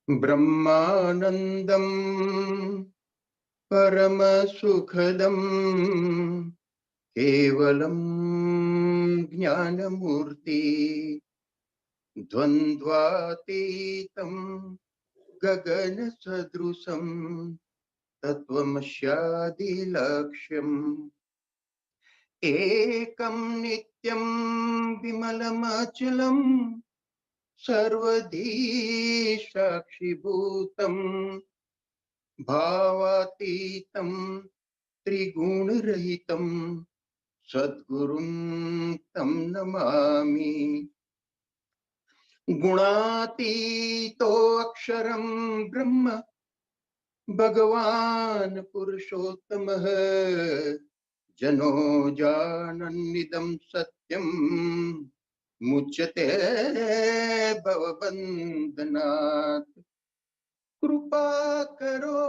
ब्रह्मानन्दं परमसुखदं केवलं ज्ञानमूर्ति द्वन्द्वातीतं गगनसदृशं तत्त्वमस्यादिलक्ष्यम् एकं नित्यं विमलमचलं सर्वधी साक्षिभूतम् भावातीतं त्रिगुणरहितं सद्गुरुं तं नमामि। गुणातीतो अक्षरं ब्रह्म भगवान् पुरुषोत्तमः जनो जानन्निदं सत्यं मुच्यते भवबन्धनात्। कृपा करो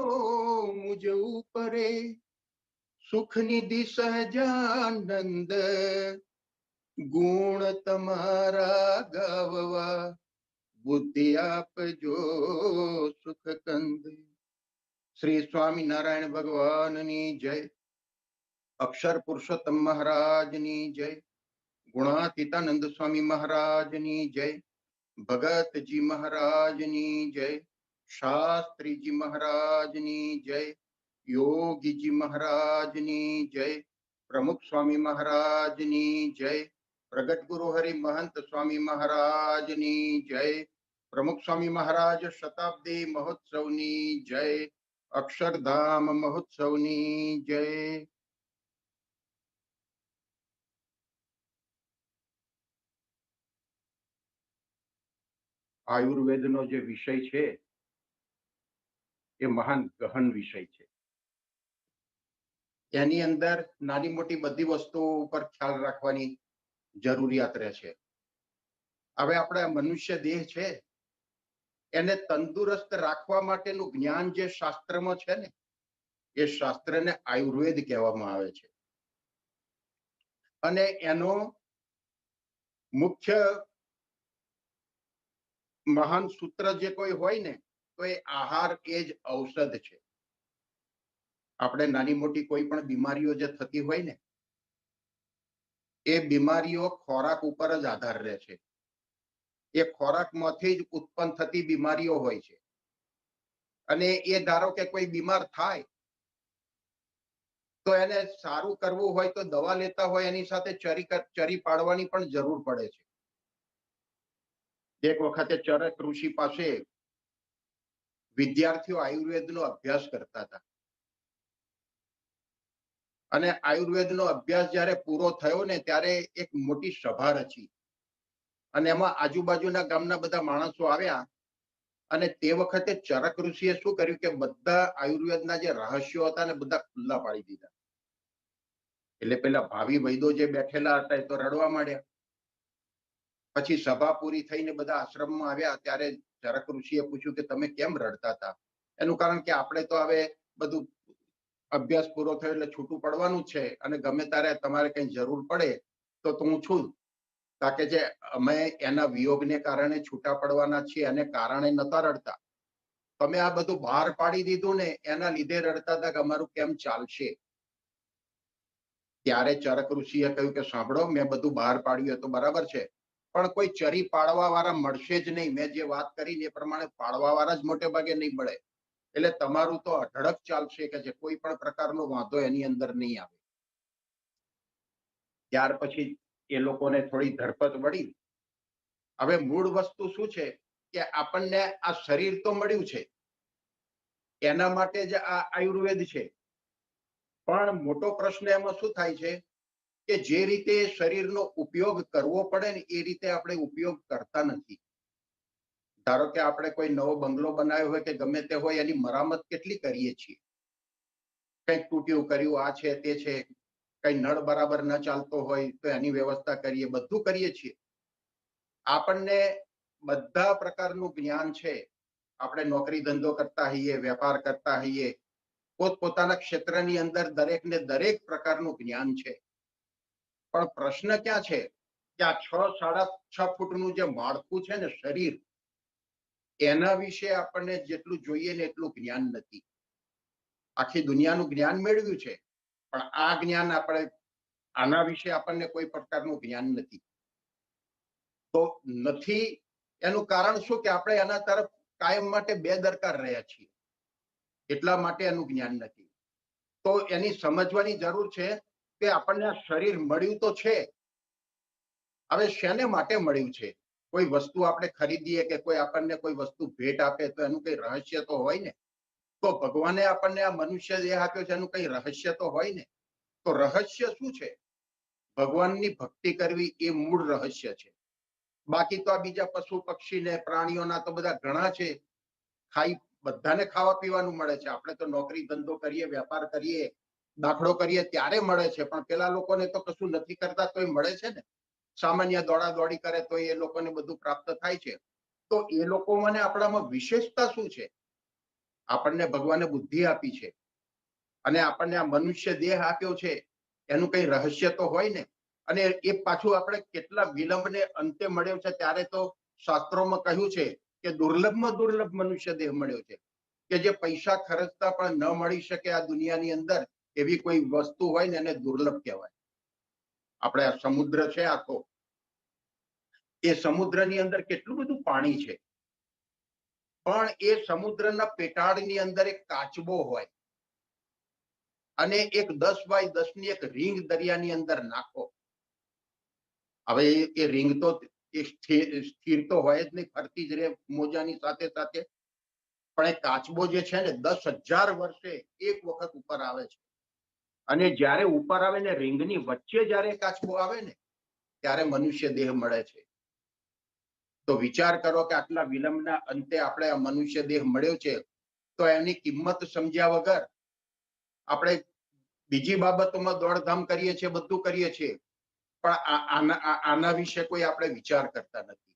मुझ ऊपरे सुख निधि सहजानंद गुण તમારા ગાવવા બુદ્ધિ આપજો સુખ કંદ। શ્રી સ્વામિનારાયણ ભગવાનની જય। અક્ષર પુરુષોત્તમ મહારાજની જય। ગુણાતીતાનંદ સ્વામી મહારાજની જય। ભગતજી મહારાજની જય। શાસ્ત્રીજી મહારાજની જય। યોગીજી મહારાજની જય। પ્રમુખ સ્વામી મહારાજની જય। પ્રગટ ગુરુ હરિ મહંત સ્વામી મહારાજની જય। પ્રમુખ સ્વામી મહારાજ શતાબ્દી મહોત્સવની જય। અક્ષરધામ મહોત્સવની જય। આયુર્વેદનો જે વિષય છે એ મહાન ગહન વિષય છે। એની અંદર નાની મોટી બધી વસ્તુઓ ઉપર ખ્યાલ રાખવાની જરૂરિયાત રહે છે। હવે આપણે મનુષ્ય દેહ છે એને તંદુરસ્ત રાખવા માટેનું જ્ઞાન જે શાસ્ત્રમાં છે ને એ શાસ્ત્રને આયુર્વેદ કહેવામાં આવે છે। અને એનો મુખ્ય મહાન સૂત્ર જે કોઈ હોય ને તો એ આહાર એ જ ઔષધ છે। આપણે નાની મોટી કોઈ પણ બીમારીઓ જે થતી હોય ને એ બીમારીઓ ખોરાક ઉપર જ આધાર રહે છે। એ ખોરાકમાંથી જ ઉત્પન્ન થતી બીમારીઓ હોય છે। અને એ ધારો કે કોઈ બીમાર થાય તો એને સારું કરવું હોય તો દવા લેતા હોય એની સાથે ચરી પાડવાની પણ જરૂર પડે છે। એક વખતે ચરક ઋષિ પાસે વિદ્યાર્થીઓ આયુર્વેદનો અભ્યાસ કરતા હતા અને આયુર્વેદનો અભ્યાસ જ્યારે પૂરો થયો ને ત્યારે એક મોટી સભા રચી અને એમાં આજુબાજુના ગામના બધા માણસો આવ્યા અને તે વખતે ચરક ઋષિએ શું કર્યું કે બધા આયુર્વેદના જે રહસ્યો હતા ને બધા ખુલ્લા પાડી દીધા। એટલે પેલા ભાવિ વૈદો જે બેઠેલા હતા એ તો રડવા માંડ્યા। પછી સભા પૂરી થઈને બધા આશ્રમમાં આવ્યા ત્યારે ચરક ઋષિએ પૂછ્યું કે તમે કેમ રડતા હતા? એનું કારણ કે આપણે તો હવે બધું અભ્યાસ પૂરો થયો એટલે છૂટું પડવાનું છે અને ગમે ત્યારે તમારે કઈ જરૂર પડે તો હું છું, તાકે જે અમે એના વિયોગને કારણે છૂટા પડવાના છીએ અને કારણે નતા રડતા। તમે આ બધું બહાર પાડી દીધું ને એના લીધે રડતા હતા કે અમારું કેમ ચાલશે। ત્યારે ચરક ઋષિએ કહ્યું કે સાંભળો, મેં બધું બહાર પાડ્યું તો બરાબર છે પણ કોઈ ચરી પાડવા વાળા મળશે જ નહીં। મેં જે વાત કરી એ પ્રમાણે પાડવા વાળા જ મોટે ભાગે નહીં મળે એટલે તમારું તો અઢળક ચાલશે કે જે કોઈ પણ પ્રકારનો વાંધો એની અંદર નહીં આવે। ત્યાર પછી એ લોકોને થોડી ધરપત વળી। હવે મૂળ વસ્તુ શું છે કે આપણને આ શરીર તો મળ્યું છે એના માટે જ આ આયુર્વેદ છે પણ મોટો પ્રશ્ન એમાં શું થાય છે કે જે રીતે શરીરનો ઉપયોગ કરવો પડે ને એ રીતે આપણે ઉપયોગ કરતા નથી। ધારો કે આપણે કોઈ નવો બંગલો બનાવ્યો હોય કે ગમે તે હોય એની મરામત કેટલી કરીએ છીએ, કંઈક તૂટ્યું કર્યું આ છે તે છે, કઈ નળ બરાબર ન ચાલતો હોય તો એની વ્યવસ્થા કરીએ, બધું કરીએ છીએ। આપણને બધા પ્રકારનું જ્ઞાન છે। આપણે નોકરી ધંધો કરતા હોઈએ, વેપાર કરતા હોઈએ, પોતપોતાના ક્ષેત્રની અંદર દરેકને દરેક પ્રકારનું જ્ઞાન છે પણ પ્રશ્ન ક્યાં છે કે આ 6 સાડા 6 ફૂટનું જે માળખું છે ને શરીર એના વિશે આપણને જેટલું જોઈએ ને એટલું જ્ઞાન નથી. આખી દુનિયાનું જ્ઞાન મેળવ્યું છે, પણ આ જ્ઞાન આપણે આના વિશે આપણને કોઈ પ્રકારનું જ્ઞાન નથી. તો નથી એનું કારણ શું કે આપણે એના તરફ કાયમ માટે બેદરકાર રહ્યા છીએ, એટલા માટે એનું જ્ઞાન નથી. તો એની સમજવાની જરૂર છે કે આપણને આ શરીર મળ્યું તો છે, હવે શેને માટે મળ્યું છે? કોઈ વસ્તુ આપણે ખરીદીએ કે કોઈ આપણને કોઈ વસ્તુ ભેટ આપે તો એનું કઈ રહસ્ય તો હોય ને. તો ભગવાને આપણને આ મનુષ્ય દેહ આપ્યો છે, એનું કઈ રહસ્ય તો હોય ને. તો રહસ્ય શું છે? ભગવાનની ભક્તિ કરવી એ મૂળ રહસ્ય છે. બાકી તો આ બીજા પશુ પક્ષી ને પ્રાણીઓના તો બધા ઘણા છે, બધાને ખાવા પીવાનું મળે છે. આપણે તો નોકરી ધંધો કરીએ, વેપાર કરીએ, દાખલો કરીએ ત્યારે મળે છે, પણ પેલા લોકોને તો કશું નથી કરતા તોય મળે છે ને. સામાન્ય દોડા દોડી કરે તો એ લોકોને બધું પ્રાપ્ત થાય છે. તો એ લોકો મને આપણામાં વિશેષતા શું છે? આપણને ભગવાને બુદ્ધિ આપી છે અને આપણને આ મનુષ્ય દેહ આપ્યો છે, એનું કઈ રહસ્ય તો હોય ને. અને એ પાછું આપણે કેટલા વિલંબને અંતે મળ્યો છે. ત્યારે તો શાસ્ત્રોમાં કહ્યું છે કે દુર્લભમાં દુર્લભ મનુષ્ય દેહ મળ્યો છે, કે જે પૈસા ખર્ચતા પણ ન મળી શકે આ દુનિયાની અંદર એવી કોઈ વસ્તુ હોય ને એને દુર્લભ કહેવાય. આપણે આ સમુદ્ર છે આખો, એ સમુદ્રની અંદર કેટલું બધું પાણી છે, પણ એ સમુદ્રના પેટાળની અંદર એક કાચબો હોય અને એક 10 બાય 10 ની એક રીંગ દરિયાની અંદર નાખો. હવે એ રીંગ તો સ્થિર તો હોય જ નહીં, ફરતી જ રહે મોજાની સાથે સાથે. પણ એ કાચબો જે છે ને 10,000 વર્ષે એક વખત ઉપર આવે છે. અને જ્યારે ઉપર આવે ને રીંગની વચ્ચે જ્યારે કાચબો આવે ને ત્યારે મનુષ્ય દેહ મળે છે. તો વિચાર કરો કે આટલા વિલંબના અંતે આપણે આ મનુષ્ય દેહ મળ્યો છે, તો એની કિંમત સમજ્યા વગર આપણે બીજી બાબતોમાં દોડધામ કરીએ છીએ, બધું કરીએ છીએ, પણ આના વિશે કોઈ આપણે વિચાર કરતા નથી.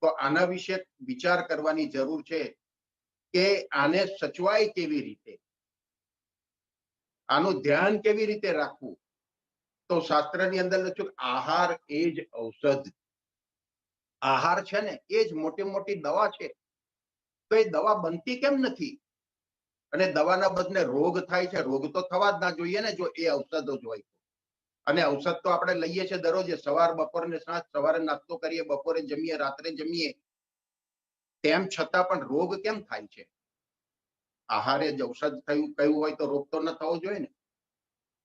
તો આના વિશે વિચાર કરવાની જરૂર છે કે આને સચવાય કેવી રીતે, આનું ધ્યાન કેવી રીતે રાખવું. તો શાસ્ત્રની અંદર લખ્યું આહાર એ જ ઔષધ. આહાર છે ને એ જ મોટી મોટી દવા છે. તો એ દવા બનતી કેમ નથી? અને દવાના બદલે રોગ થાય છે. રોગ તો થવા જ ના જોઈએ ને જો એ ઔષધો જ હોય. અને ઔષધ તો આપણે લઈએ છીએ દરરોજ, સવાર બપોર ને સાંજ. સવારે નાસ્તો કરીએ, બપોરે જમીએ, રાત્રે જમીએ, તેમ છતાં પણ રોગ કેમ થાય છે? આહારે જ ઔષધ થયું કયું હોય તો રોગ તો ન થવો જોઈએ ને.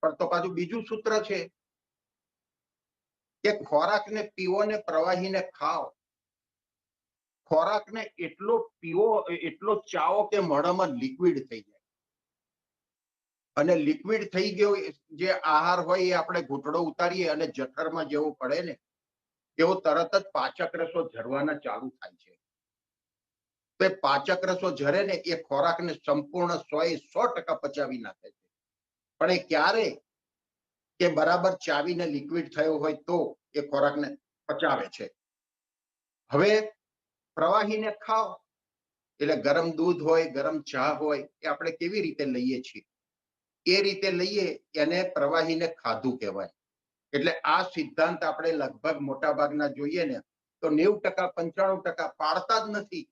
પણ તો પાછું બીજું સૂત્ર છે કે ખોરાકને પીવો ને પ્રવાહીને ખાઓ. ખોરાકને એટલો પીવો, એટલો ચાવો કે મોઢામાં લિક્વિડ થઈ જાય. અને લિક્વિડ થઈ ગયો જે આહાર હોય એ આપણે ઘૂંટડો ઉતારીએ અને જઠરમાં જેવો પડે ને એવો તરત જ પાચક રસો ઝરવાના ચાલુ થાય છે. તો એ પાચક રસો ઝરે ને એ ખોરાકને સંપૂર્ણ 100% પચાવી નાખે છે. પણ એ ક્યારે? કે બરાબર ચાવીને લિક્વિડ થયો હોય તો એ ખોરાકને પચાવે છે. હવે પ્રવાહીને ખાઓ એટલે ગરમ દૂધ હોય, ગરમ ચા હોય, એ આપણે કેવી રીતે લઈએ છીએ? એ રીતે લઈએ એને પ્રવાહીને ખાધું કહેવાય. એટલે આ સિદ્ધાંત આપણે લગભગ મોટા ભાગના જોઈએ ને તો 90% 95% પાળતા જ નથી.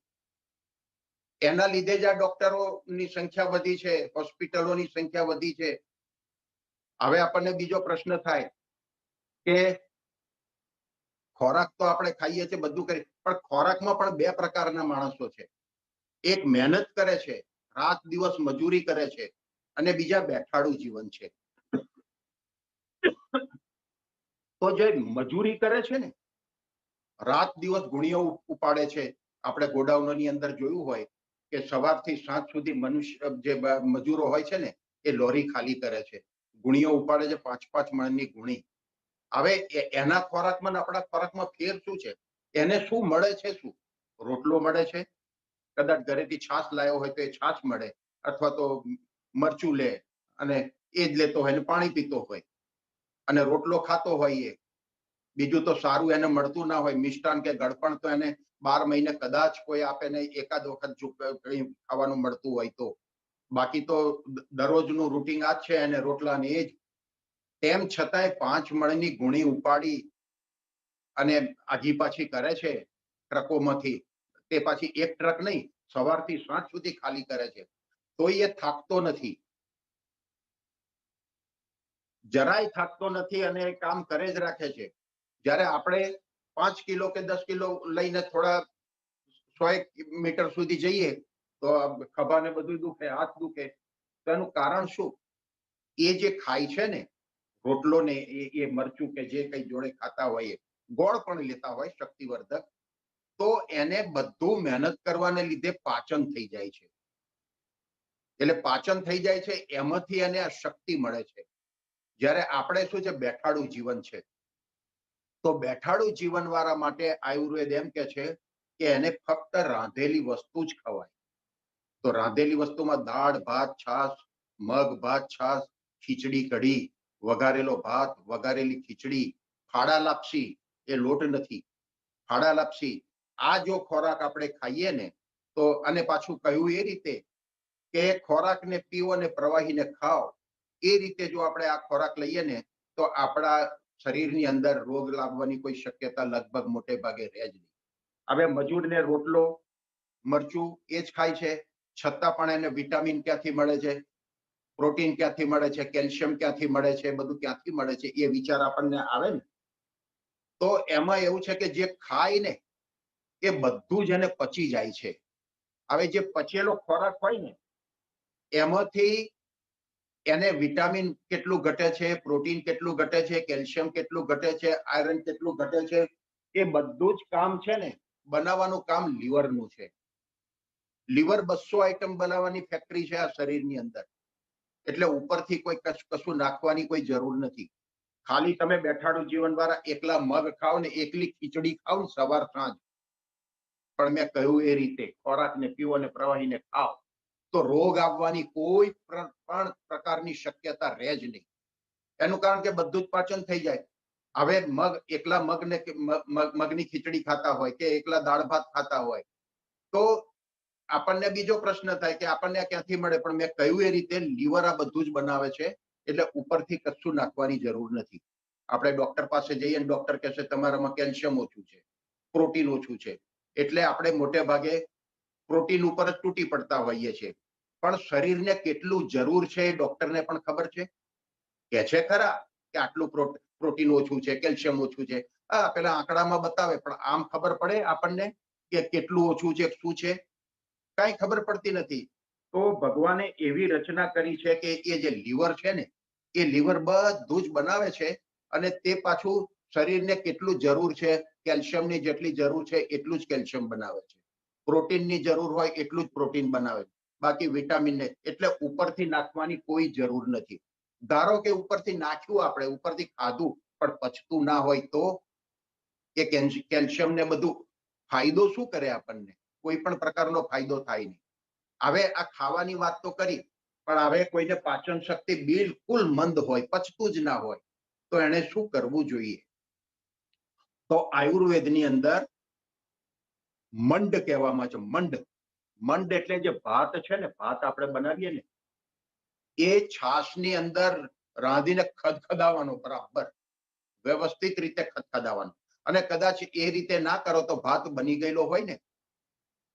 એના લીધે જ આ ડોક્ટરોની સંખ્યા વધી છે, હોસ્પિટલોની સંખ્યા વધી છે. હવે આપણને બીજો પ્રશ્ન થાય કે ખોરાક તો આપણે ખાઈએ છીએ, બધું કરીએ, પણ ખોરાકમાં પણ બે પ્રકારના માણસો છે. એક મહેનત કરે છે, રાત દિવસ મજૂરી કરે છે, અને બીજા બેઠાડું જીવન છે. તો જે મજૂરી કરે છે ને, રાત દિવસ ગુણીઓ ઉપાડે છે. આપણે ગોડાઉનની અંદર જોયું હોય કે સવારથી સાંજ સુધી મનુષ્ય જે મજૂરો હોય છે ને એ લોરી ખાલી કરે છે, ગુણીઓ ઉપાડે છે, 5-5 મણની ગુણી. હવે એના ખોરાકમાં આપણા ખોરાકમાં ફેર શું છે? એને શું મળે છે? શું રોટલો મળે છે? કદાચ ઘરેથી છાશ લાવ્યો હોય તો એ છાશ મળે, અથવા તો મરચું લે અને એ જ લેતો હોય ને પાણી પીતો હોય અને રોટલો ખાતો હોય. બીજું તો સારું એને મળતું ના હોય, મિષ્ટાન કે ગળપણ તો એને 12 મહિને કદાચ કોઈ આપે ને એકાદ વખત કઈ ખાવાનું મળતું હોય તો. બાકી તો દરરોજનું રૂટીન આ જ છે અને રોટલા ને એ જ. તેમ છતાંય 5 મણની ગુણી ઉપાડી અને આગી પાછી કરે છે ટ્રકોમાંથી. તે પાછી એક ટ્રક નહીં, સવારથી સાંજ સુધી ખાલી કરે છે, તો એ થાકતો નથી, જરાય થાકતો નથી અને કામ કરે જ રાખે છે. જ્યારે આપણે 5 કિલો કે 10 કિલો લઈને થોડા 100 મીટર સુધી જઈએ તો ખભાને બધું દુખે, હાથ દુખે. તો એનું કારણ શું? એ જે ખાય છે ને રોટલો ને એ મરચું કે જે કઈ જોડે ખાતા હોય, ગોળ પણ લેતા હોય શક્તિવર્ધક, તો એને બધું મહેનત કરવાને લીધે પાચન થઈ જાય છે. એટલે પાચન થઈ જાય છે, એમાંથી એને આ શક્તિ મળે છે. જ્યારે આપણે શું છે, બેઠાડું જીવન છે, તો બેઠાડું જીવન વાળા માટે આયુર્વેદ એમ કે છે કે એને ફક્ત રાંધેલી વસ્તુ જ ખવાય. તો રાંધેલી વસ્તુમાં દાળ ભાત છાશ, મગ ભાત છાશ, ખીચડી કઢી, વઘારેલો ભાત, વઘારેલી ખીચડી, ફાડા લાપસી, એ લોટ નથી, ફાડા લાપસી, આ જો ખોરાક આપણે ખાઈએ ને, તો અને પાછું કહ્યું એ રીતે કે ખોરાકને પીવો ને પ્રવાહીને ખાઓ, એ રીતે જો આપણે આ ખોરાક લઈએ ને તો આપણા શરીરની અંદર રોગ લાગવાની કોઈ શક્યતા લગભગ મોટે ભાગે રહે જ નહીં. હવે મજૂરને રોટલો મરચું એ જ ખાય છે, છતાં પણ એને વિટામિન ક્યાંથી મળે છે, પ્રોટીન ક્યાંથી મળે છે, કેલ્શિયમ ક્યાંથી મળે છે, બધું ક્યાંથી મળે છે, એ વિચાર આપણને આવે ને, તો એમાં એવું છે કે જે ખાય ને એ બધું જ એને પચી જાય છે. હવે જે પચેલો ખોરાક હોય ને એમાંથી એને વિટામિન કેટલું ઘટે છે, પ્રોટીન કેટલું ઘટે છે, કેલ્શિયમ કેટલું ઘટે છે, આયરન કેટલું ઘટે છે, એ બધું જ કામ છે ને બનાવવાનું કામ લીવરનું છે. લીવર 200 આઈટમ બનાવવાની ફેક્ટરી છે આ શરીરની અંદર. એટલે ઉપરથી કોઈ કશું નાખવાની કોઈ જરૂર નથી. ખાલી તમે બેઠાડું જીવન વાળા એકલા મગ ખાઓ ને એકલી ખીચડી ખાઓ ને સવાર સાંજ, પણ મેં કહ્યું એ રીતે ખોરાકને પીવો અને પ્રવાહીને ખાઓ, તો રોગ આવવાની કોઈ પણ પ્રકારની શક્યતા રહે જ નહીં. એનું કારણ કે બધું જ પાચન થઈ જાય. હવે એકલા મગની ખીચડી ખાતા હોય કે એકલા દાળ ભાત ખાતા હોય તો આપણને બીજો પ્રશ્ન થાય કે આપણને ક્યાંથી મળે, પણ મેં કહ્યું એ રીતે લીવર આ બધું જ બનાવે છે, એટલે ઉપરથી કશું નાખવાની જરૂર નથી. આપણે ડોક્ટર પાસે જઈએ, ડોક્ટર કહેશે તમારામાં કેલ્શિયમ ઓછું છે, પ્રોટીન ઓછું છે, એટલે આપણે મોટે ભાગે પ્રોટીન ઉપર જ તૂટી પડતા હોઈએ છીએ. પણ શરીરને કેટલું જરૂર છે એ ડોક્ટરને પણ ખબર છે. કે છે ખરા કે આટલું પ્રોટીન ઓછું છે, કેલ્શિયમ ઓછું છે, હા પેલા આંકડામાં બતાવે, પણ આમ ખબર પડે આપણને કે કેટલું ઓછું છે, શું છે, કઈ ખબર પડતી નથી. તો ભગવાને એવી રચના કરી છે કે એ જે લીવર છે ને એ લીવર બધું જ બનાવે છે, અને તે પાછું શરીરને કેટલું જરૂર છે, કેલ્શિયમની જેટલી જરૂર છે એટલું જ કેલ્શિયમ બનાવે છે, પ્રોટીનની જરૂર હોય એટલું જ પ્રોટીન બનાવે છે, બાકી વિટામિનને એટલે ઉપરથી નાખવાની કોઈ જરૂર નથી. ધારો કે ઉપરથી નાખ્યું, આપણે ઉપરથી ખાધું પણ પચતું ના હોય તો એ કેલ્શિયમ ને બધું ફાયદો શું કરે આપણને? કોઈ પણ પ્રકારનો ફાયદો થાય નહીં. હવે આ ખાવાની વાત તો કરી, પણ હવે કોઈને પાચન શક્તિ બિલકુલ મંદ હોય, પચતું જ ના હોય, તો એને શું કરવું જોઈએ? તો આયુર્વેદની અંદર મંડ કહેવામાં છે. મંડ એટલે જે ભાત છે ને, ભાત આપણે બનાવીએ ને એ છાશની અંદર રાંધીને ખદખદાવાનો, બરાબર વ્યવસ્થિત રીતે ખદખદાવાનો. અને કદાચ એ રીતે ના કરો તો ભાત બની ગયેલો હોય ને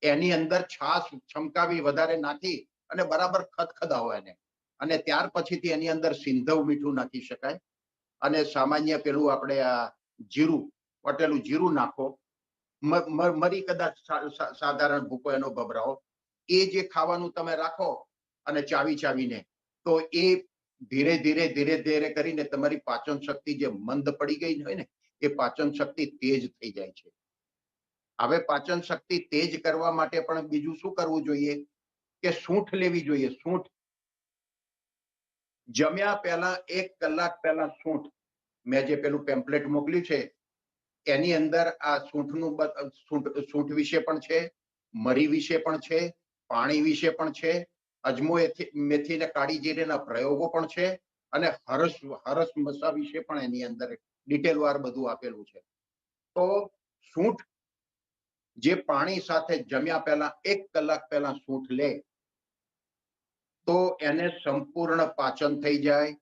એની અંદર છાશ છમકાવી વધારે નાખી અને બરાબર ખદખદાવો એને, અને ત્યાર પછીથી એની અંદર સિંધવ મીઠું નાખી શકાય, અને સામાન્ય પેલું આપણે આ જીરું, વટેલું જીરું નાખો, મરી કદાચ સાધારણ ભૂકો એનો ભભરાવો, એ જે ખાવાનું તમે રાખો અને ચાવી ચાવીને, તો એ ધીરે ધીરે ધીરે ધીરે કરીને તમારી પાચન શક્તિ જે મંદ પડી ગઈ હોય ને એ પાચન શક્તિ તેજ થઈ જાય છે. હવે પાચન શક્તિ તેજ કરવા માટે પણ બીજું શું કરવું જોઈએ કે સૂંઠ લેવી જોઈએ. સૂંઠ જમ્યા પહેલા 1 કલાક પહેલા સૂંઠ, મેં જે પેલું પેમ્પલેટ મોકલ્યું છે એની અંદર આ સૂંઠ વિશે પણ છે, મરી વિશે પણ છે, પાણી વિશે પણ છે, અજમો મેથી ને કાળી જીરેના પ્રયોગો પણ છે, અને હરસ મસા વિશે પણ એની અંદર ડિટેલ વાર બધું આપેલું છે. તો સૂંઠ જે પાણી સાથે જમ્યા પહેલા 1 કલાક પહેલા સૂંઠ લે તો એને સંપૂર્ણ પાચન થઈ જાય,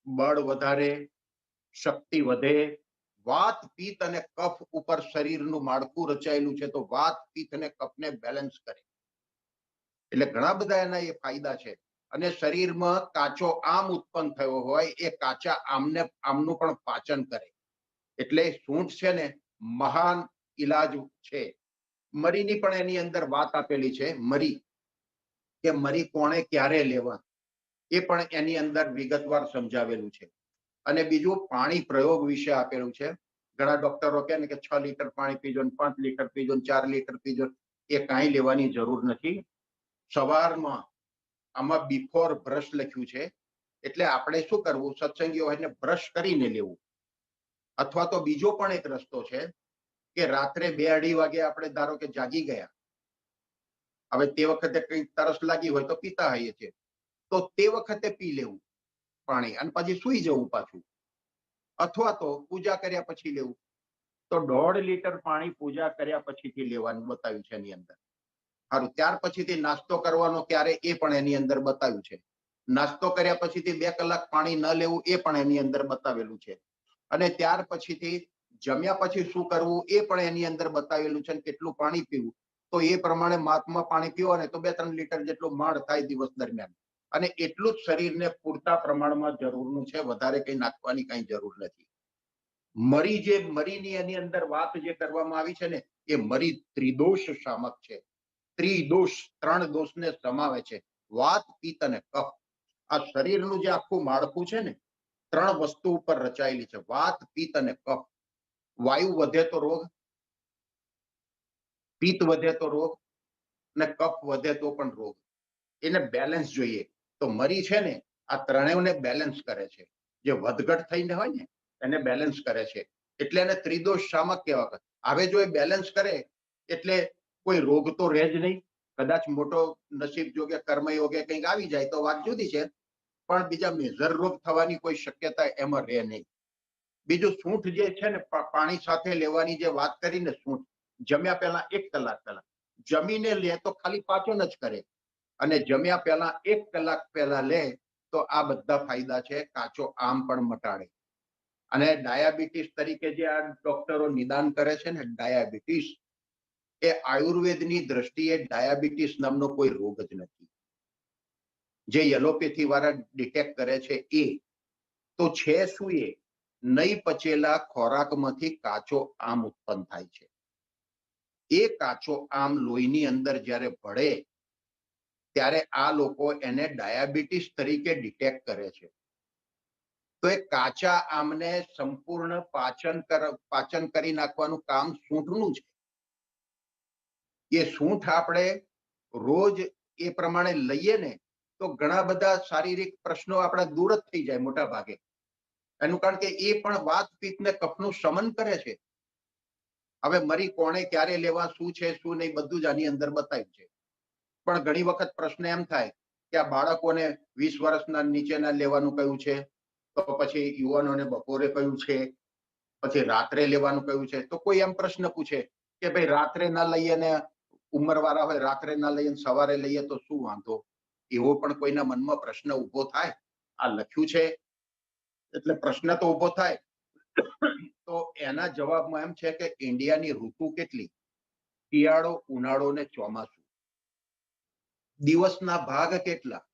બળ વધારે, શક્તિ વધે, વાત પિત્ત અને કફ ઉપર શરીરનું માળખું રચાયેલું છે, તો વાત પિત્ત અને કફને બેલેન્સ કરે. એટલે ઘણા બધા એના એ ફાયદા છે. અને શરીરમાં કાચો આમ ઉત્પન્ન થયો હોય એ કાચા આમનું પણ પાચન કરે. એટલે સૂંઠ છે ને મહાન ઈલાજ છે. મરીની પણ એની અંદર વાત આપેલી છે. મરી કે મરી કોણે ક્યારે લેવા એ પણ એની અંદર વિગતવાર સમજાવેલું છે. અને બીજું પાણી પ્રયોગ વિશે આપેલું છે. ઘણા ડોક્ટરો કહે ને કે 6 લીટર પાણી પીજો, 5 લીટર પીજો, 4 લીટર પીજો. એ કાંઈ લેવાની જરૂર નથી. સવારમાં આમાં બિફોર બ્રશ લખ્યું છે. એટલે આપણે શું કરવું, સત્સંગીઓ હોય ને બ્રશ કરીને લેવું. અથવા તો બીજો પણ એક રસ્તો છે કે રાત્રે 2-2:30 વાગે આપણે ધારો કે જાગી ગયા, હવે તે વખતે કઈ તરસ લાગી હોય તો પીતા હોઈએ છીએ, તો તે વખતે પી લેવું પાણી અને પછી સુઈ જવું પાછું. અથવા તો પૂજા કર્યા પછી લેવું. તો 1.5 લીટર પાણી પૂજા કર્યા પછીથી લેવાનું બતાવ્યું છે એની અંદર. સારું, ત્યાર પછીથી નાસ્તો કરવાનો ક્યારે એ પણ એની અંદર બતાવ્યું છે. નાસ્તો કર્યા પછીથી 2 કલાક પાણી ન લેવું એ પણ એની અંદર બતાવેલું છે. અને ત્યાર પછીથી જમ્યા પછી શું કરવું એ પણ એની અંદર બતાવેલું છે. કેટલું પાણી પીવું, તો એ પ્રમાણે માપમાં પાણી પીવો ને તો 2-3 લીટર જેટલું માળ થાય દિવસ દરમિયાન. અને એટલું જ શરીરને પૂરતા પ્રમાણમાં જરૂરનું છે. વધારે કઈ નાખવાની કઈ જરૂર નથી. મરીની એની અંદર વાત જે કરવામાં આવી છે ને, એ મરી ત્રિદોષ શામક છે. ત્રિદોષ, 3 દોષને સમાવે છે. વાત, પિત્ત અને કફ. આ શરીરનું જે આખું માળખું છે ને, 3 વસ્તુ ઉપર રચાયેલી છે. વાત, પિત્ત અને કફ. વાયુ વધે તો રોગ, પિત્ત વધે તો રોગ, અને કફ વધે તો પણ રોગ. એને બેલેન્સ જોઈએ. તો મરી છે ને આ ત્રણેયને બેલેન્સ કરે છે. જે વધઘટ થઈને હોય ને એને બેલેન્સ કરે છે. એટલે એને ત્રિદોષ શામક કહેવાય. હવે જો એ બેલેન્સ કરે એટલે કોઈ રોગ તો રહે જ નહીં. કદાચ મોટો નસીબ જોગે કર્મયોગે કંઈક આવી જાય તો વાત જુદી છે, પણ બીજા મેજર રોગ થવાની કોઈ શક્યતા એમાં રહે નહીં. બીજું સૂંઠ જે છે ને પાણી સાથે લેવાની જે વાત કરીને, સૂંઠ જમ્યા પહેલા 1 કલાક પહેલા જમીને લે તો ખાલી પાચન જ કરે, અને જમ્યા પહેલા 1 કલાક પહેલા લે તો આ બધા ફાયદા છે. કાચો આમ પણ મટાડે. અને ડાયાબિટીસ તરીકે જે આ ડોક્ટરો નિદાન કરે છે ને, ડાયાબિટીસ એ આયુર્વેદની દ્રષ્ટિએ ડાયાબિટીસ નામનો કોઈ રોગ જ નથી. જે એલોપેથી વાળા ડિટેક્ટ કરે છે એ તો છે શું, એ નહીં પચેલા ખોરાકમાંથી કાચો આમ ઉત્પન્ન થાય છે. એ કાચો આમ લોહીની અંદર જ્યારે ભળે ત્યારે આ લોકો એને ડાયાબિટીસ તરીકે ડિટેક્ટ કરે છે. તો એ કાચા આમને સંપૂર્ણ પાચન કરી નાખવાનું કામ સૂંઠનું છે. એ સૂંઠ આપણે રોજ એ પ્રમાણે લઈએ ને તો ઘણા બધા શારીરિક પ્રશ્નો આપણા દૂર જ થઈ જાય મોટા ભાગે. એનું કારણ કે એ પણ વાત, પિત્ત ને કફનું શમન કરે છે. હવે મરી કોણે ક્યારે લેવા, શું છે શું નહીં, બધું જ આની અંદર બતાવ્યું છે. પણ ઘણી વખત પ્રશ્ન એમ થાય કે આ બાળકોને 20 વર્ષના નીચેના લેવાનું કયું છે, તો પછી યુવાનોને બપોરે કયું છે, પછી રાત્રે લેવાનું કયું છે. તો કોઈ એમ પ્રશ્ન પૂછે કે ભાઈ રાત્રે ના લઈએ ને ઉંમરવાળા હોય રાત્રે ના લઈએ સવારે લઈએ તો શું વાંધો? એવો પણ કોઈના મનમાં પ્રશ્ન ઉભો થાય. આ લખ્યું છે એટલે પ્રશ્ન તો ઉભો થાય. તો એના જવાબમાં એમ છે કે ઇન્ડિયાની ઋતુ કેટલી? શિયાળો, ઉનાળો ને ચોમાસું. દિવસના ભાગ કેટલા?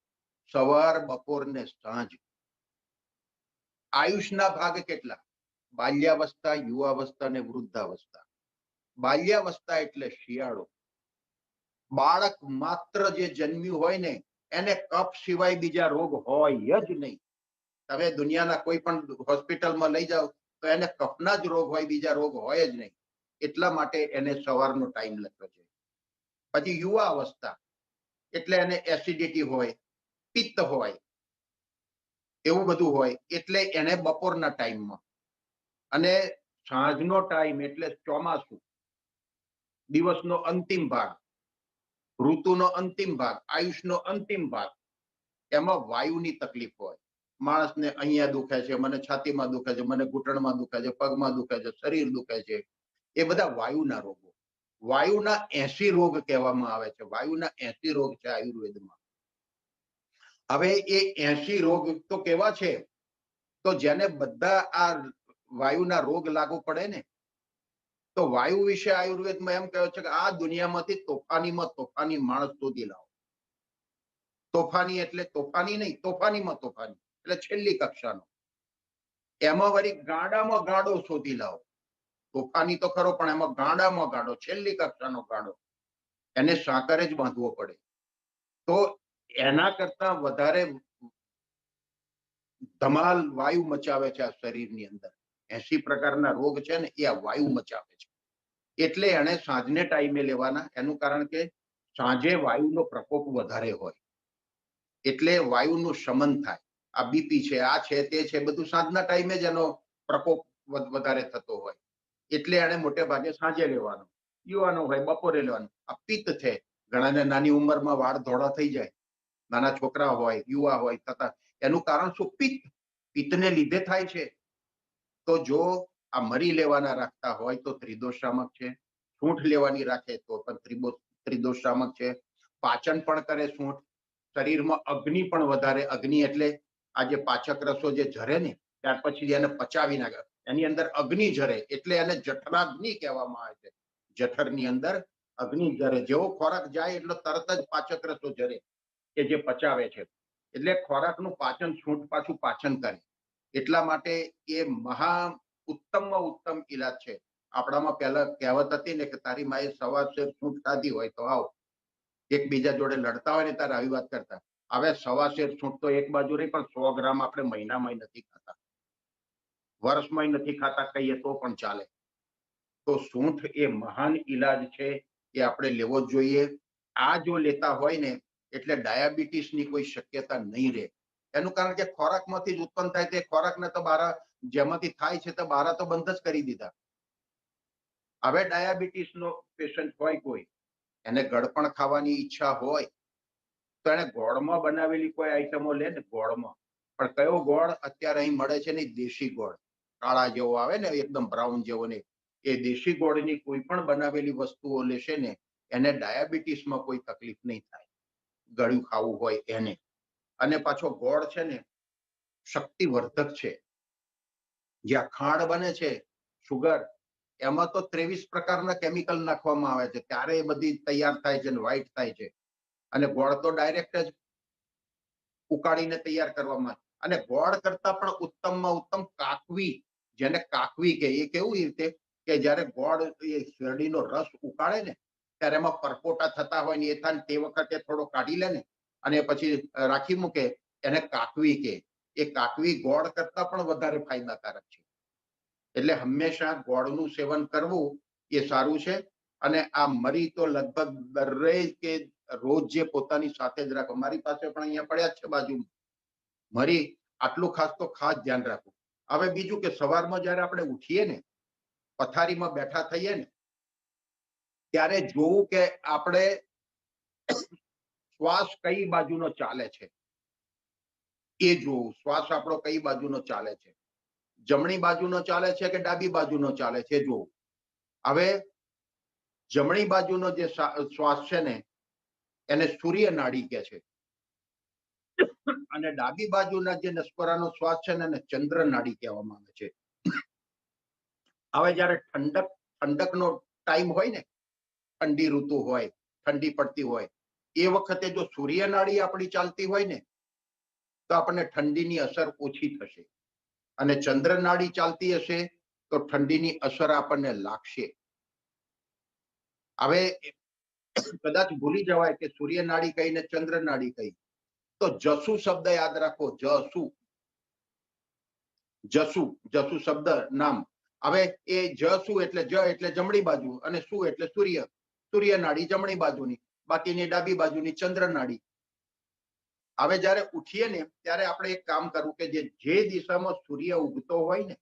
સવાર, બપોર ને સાંજ. આયુષના ભાગ કેટલા? બાલ્યાવસ્થા, યુવાવસ્થા ને વૃદ્ધાવસ્થા. બાલ્યાવસ્થા એટલે શિયાળો. બાળક માત્ર જે જન્મ્યું હોય ને એને કફ સિવાય બીજા રોગ હોય જ નહીં. તમે દુનિયાના કોઈ પણ હોસ્પિટલમાં લઈ જાઓ તો એને કફના જ રોગ હોય, બીજા રોગ હોય જ નહીં. એટલા માટે એને સવારનો ટાઈમ લખ્યો છે. પછી યુવા અવસ્થા એટલે એને એસિડિટી હોય, પિત્ત હોય, એવું બધું હોય એટલે એને બપોરના ટાઈમમાં. અને સાંજનો ટાઈમ એટલે ચોમાસું, દિવસનો અંતિમ ભાગ, ઋતુનો અંતિમ ભાગ, આયુષનો અંતિમ ભાગ. એમાં વાયુની તકલીફ હોય. માણસને અહીંયા દુખે છે, મને છાતીમાં દુખે છે, મને ઘૂંટણમાં દુખે છે, પગમાં દુખે છે, શરીર દુખે છે. એ બધા વાયુના રોગો. વાયુના 80 રોગ કહેવામાં આવે છે. વાયુના 80 રોગ છે આયુર્વેદમાં. હવે એ 80 રોગ તો કેવા છે, તો જેને બધા આ વાયુના રોગ લાગુ પડે ને, તો વાયુ વિશે આયુર્વેદમાં એમ કહ્યું છે કે આ દુનિયામાંથી તોફાનીમાં તોફાની માણસ શોધી લાવો. તોફાની એટલે તોફાની નહીં, તોફાનીમાં તોફાની એટલે છેલ્લી કક્ષાનો. એમાં વળી ગાડામાં ગાડો શોધી લાવો. તોફાની તો ખરો, પણ એમાં ગાડામાં ગાડો, છેલ્લી કક્ષાનો ગાડો, એને સાંકરે જ બાંધવો પડે. તો એના કરતા વધારે ધમાલ વાયુ મચાવે છે આ શરીરની અંદર. 80 પ્રકારના રોગ છે ને એ આ વાયુ મચાવે છે. એટલે એને સાંજને ટાઈમે લેવાના. એનું કારણ કે સાંજે વાયુનો પ્રકોપ વધારે હોય, એટલે વાયુનું શમન થાય. આ બીપી છે, આ છે, તે છે, બધું સાંજના ટાઈમે જ એનો પ્રકોપ વધારે થતો હોય. એટલે એને મોટે ભાગે સાંજે લેવાનો. યુવાનો હોય બપોરે લેવાનું. આ પિત્ત છે, ઘણાને નાની ઉંમરમાં વાળ ધોળા થઈ જાય, નાના છોકરા હોય, યુવા હોય, તથા એનું કારણ શું? પિત્ત. પિત્તને લીધે થાય છે. તો જો આ મરી લેવાના રાખતા હોય તો ત્રિદોષામક છે. સૂંઠ લેવાની રાખે તો પણ ત્રિદોષામક છે. પાચન પણ કરે સૂંઠ. શરીરમાં અગ્નિ પણ વધારે. અગ્નિ એટલે આ જે પાચક રસો જે ઝરે ને, ત્યાર પછી એને પચાવી નાખે, એની અંદર અગ્નિ ઝરે, એટલે એને જઠરાગ્નિ કહેવામાં આવે છે. જઠરની અંદર અગ્નિ ઝરે. જેવો ખોરાક જાય એટલે તરત જ પાચક રસો ઝરે કે જે પચાવે છે. એટલે ખોરાકનું પાચન સૂંઠ પાછું પાચન કરે. એટલા માટે એ મહા ઉત્તમમાં ઉત્તમ ઈલાજ છે. આપણામાં પહેલા કહેવત હતી ને કે તારી માએ સવા શેર સૂંઠ ખાધી હોય તો આવ. એકબીજા જોડે લડતા હોય ને ત્યારે આવી વાત કરતા. હવે સવા શેર સૂંઠ તો એક બાજુ રહી, પણ 100 ગ્રામ આપણે મહિનામાં નથી ખાતા, વર્ષમાં નથી ખાતા કહીએ તો પણ ચાલે. તો સૂંઠ એ મહાન ઈલાજ છે, એ આપણે લેવો જ જોઈએ. આ જો લેતા હોય ને એટલે ડાયાબિટીસની કોઈ શક્યતા નહીં રહે. એનું કારણ કે ખોરાકમાંથી જ ઉત્પન્ન થાય. તે ખોરાકને તો બહાર જેમાંથી થાય છે તે બહાર તો બંધ જ કરી દીધા. હવે ડાયાબિટીસનો પેશન્ટ હોય કોઈ, એને ગળપણ ખાવાની ઈચ્છા હોય તો એને ગોળમાં બનાવેલી કોઈ આઈટમો લે ને, ગોળમાં. પણ કયો ગોળ અત્યારે અહીં મળે છે ને? દેશી ગોળ, કાળા જેવો આવે ને, એકદમ બ્રાઉન જેવો ને, એ દેશી ગોળની કોઈ પણ બનાવેલી વસ્તુઓ લેશે ને એને ડાયાબિટીસમાં કોઈ તકલીફ નહીં થાય. ગળ્યું ખાવું હોય એને. અને પાછો ગોળ છે ને શક્તિવર્ધક છે. જ્યાં ખાંડ બને છે, સુગર, એમાં તો 23 પ્રકારના કેમિકલ નાખવામાં આવે છે, ત્યારે એ બધી તૈયાર થાય છે ને વ્હાઈટ થાય છે. અને ગોળ તો ડાયરેક્ટ જ ઉકાળીને તૈયાર કરવામાં. અને ગોળ કરતા પણ ઉત્તમમાં ઉત્તમ કાકવી, જેને કાકવી કહે, એ કેવું રીતે કે જ્યારે ગોળ એ શેરડીનો રસ ઉકાળે ને ત્યારે એમાં પરપોટા થતા હોય ને એ થાય, તે વખતે થોડો કાઢી લે ને અને પછી રાખી મૂકે, એને કાકવી કહે. એ કાકવી ગોળ કરતા પણ વધારે ફાયદાકારક છે. એટલે હંમેશા ગોળનું સેવન કરવું એ સારું છે. અને આ મરી તો લગભગ દરેકે રોજ જે પોતાની સાથે જ રાખો. મારી પાસે પણ અહીંયા પડ્યા જ છે બાજુમાં મરી. આટલું ખાસ તો ખાસ ધ્યાન રાખવું. હવે બીજું કે સવારમાં જયારે આપણે ઉઠીએ ને, પથારીમાં બેઠા થઈએ ને, ત્યારે જોવું કે આપણે શ્વાસ કઈ બાજુનો ચાલે છે એ જોવું. શ્વાસ આપણો કઈ બાજુનો ચાલે છે, જમણી બાજુનો ચાલે છે કે ડાબી બાજુનો ચાલે છે જોવું. હવે જમણી બાજુનો જે શ્વાસ છે ને એને સૂર્ય નાડી કહે છે, અને ડાબી બાજુના જે નસકોરાનો શ્વાસ છે ને એને ચંદ્ર નાડી કહેવામાં આવે છે. હવે જયારે ઠંડકનો ટાઈમ હોય ને, ઠંડી ઋતુ હોય, ઠંડી પડતી હોય, એ વખતે જો સૂર્ય નાડી આપણી ચાલતી હોય ને તો આપણને ઠંડીની અસર ઓછી થશે. અને ચંદ્ર નાડી ચાલતી હશે તો ઠંડીની અસર આપણને લાગશે. હવે કદાચ ભૂલી જવાય કે સૂર્ય નાડી કઈ ને ચંદ્ર નાડી કઈ, તો જસુ શબ્દ યાદ રાખો. જસુ શબ્દ નામ. હવે એ જસુ એટલે એટલે જમણી બાજુ, અને શું એટલે સૂર્ય નાડી જમણી બાજુની, બાકીની ડાબી બાજુની ચંદ્ર નાડી. હવે જયારે ઉઠીએ ને ત્યારે આપણે એક કામ કરવું કે જે દિશામાં સૂર્ય ઉગતો હોય ને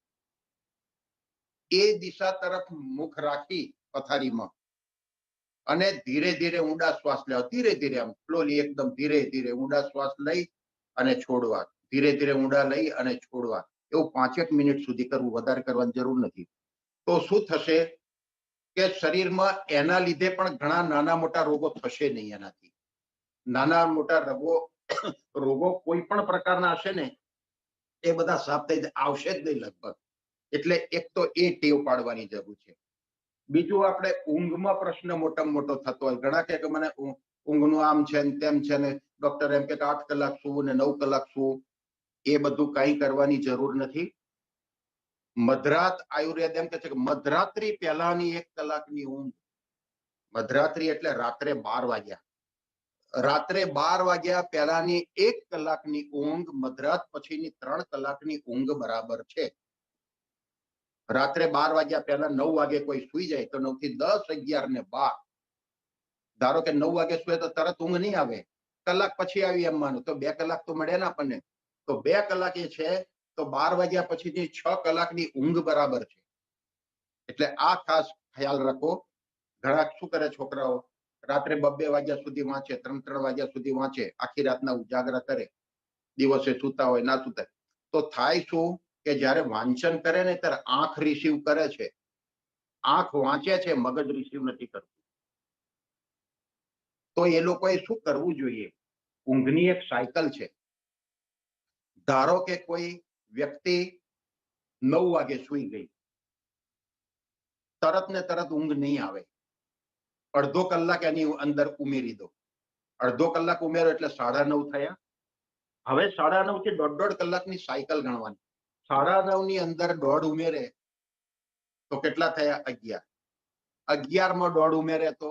એ દિશા તરફ મુખ રાખી પથારીમાં અને ધીરે ધીરે ઊંડા શ્વાસ લેવા. ધીરે ધીરે, આમ સ્લોલી, એકદમ ધીરે ધીરે ઊંડા શ્વાસ લઈ અને છોડવા. ધીરે ધીરે ઊંડા લઈ અને છોડવા. એવું 5 મિનિટ સુધી કરવું, વધારે કરવાની જરૂર નથી. તો શું થશે કે શરીરમાં એના લીધે પણ ઘણા નાના મોટા રોગો થશે નહીં. એનાથી નાના મોટા રોગો કોઈ પણ પ્રકારના હશે ને એ બધા સાફ થઈ આવશે જ નહીં લગભગ. એટલે એક તો એ ટેવ પાડવાની જરૂર છે. બીજું, આપણે ઊંઘમાં પ્રશ્ન મોટામાં મોટો થતો હોય. ઘણા કે મને ઊંઘનું આમ છે ને તેમ છે ને, ડોક્ટર એમ કે 8 કલાક સૂવું ને 9 કલાક સૂવું. એ બધું કઈ કરવાની જરૂર નથી. મધરાત આયુર્વેદ એમ કે છે કે મધરાત્રી પહેલાની 1 કલાકની ઊંઘ, મધરાત્રી એટલે રાત્રે 12 વાગ્યા, રાત્રે 12 વાગ્યા પહેલાની 1 કલાકની ઊંઘ મધરાત પછીની 3 કલાકની ઊંઘ બરાબર છે. રાત્રે 12 વાગ્યા પહેલા 9 વાગે કોઈ સુઈ જાય તો 9 થી 10, 11 ને 12. ધારો કે 9 વાગે સુએ તો તરત ઊંઘ નહીં આવે, કલાક પછી આવી એમ માનો તો 2 કલાક તો મળે ને આપણને. તો 2 કલાક એ છે, તો 12 વાગ્યા પછીની 6 કલાકની ઊંઘ બરાબર છે. એટલે આ ખાસ ખ્યાલ રાખો. ઘણા શું કરે છોકરાઓ, રાત્રે 2-2 વાગ્યા સુધી વાંચે, 3-3 વાગ્યા સુધી વાંચે, આખી રાતના ઉજાગરા કરે, દિવસે સૂતા હોય ના સૂતા. તો થાય શું કે જ્યારે વાંચન કરે ને ત્યારે આંખ રિસીવ કરે છે, આંખ વાંચે છે, મગજ રિસીવ નથી કરતું. તો એ લોકોએ શું કરવું જોઈએ? ઊંઘની એક સાયકલ છે. ધારો કે કોઈ વ્યક્તિ 9 વાગે સૂઈ ગઈ, તરત ને તરત ઊંઘ નહીં આવે, અડધો કલાક એની અંદર ઉમેરી દો. અડધો કલાક ઉમેરો એટલે 9:30 થયા. હવે 9:30 થી 1.5 કલાકની સાયકલ ગણવાની. 9:30 ની અંદર 1.5 ઉમેરે તો કેટલા થયા? 11. 11 માં 1.5 ઉમેરે તો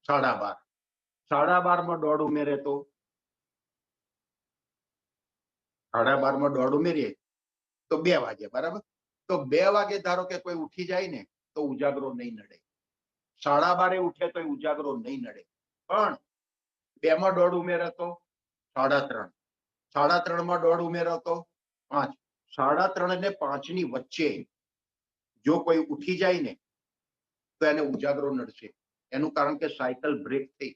12:30. 12:30 માં 1.5 ઉમેરે તો 12:30 માં 1.5 ઉમેરીએ તો 2 વાગે, બરાબર? તો 2 વાગે ધારો કે કોઈ ઉઠી જાય ને તો ઉજાગરો નહીં નડે. 12:30 ઉઠે તો ઉજાગરો નહીં નડે. પણ 2 માં 1.5 ઉમેરે તો 3:30. 3:30 માં 1.5 ઉમેરો તો 5. 3:30 ને 5 ની વચ્ચે જો કોઈ ઉઠી જાય ને તો એને ઉજાગરો નડશે. એનું કારણ કે સાયકલ બ્રેક થઈ.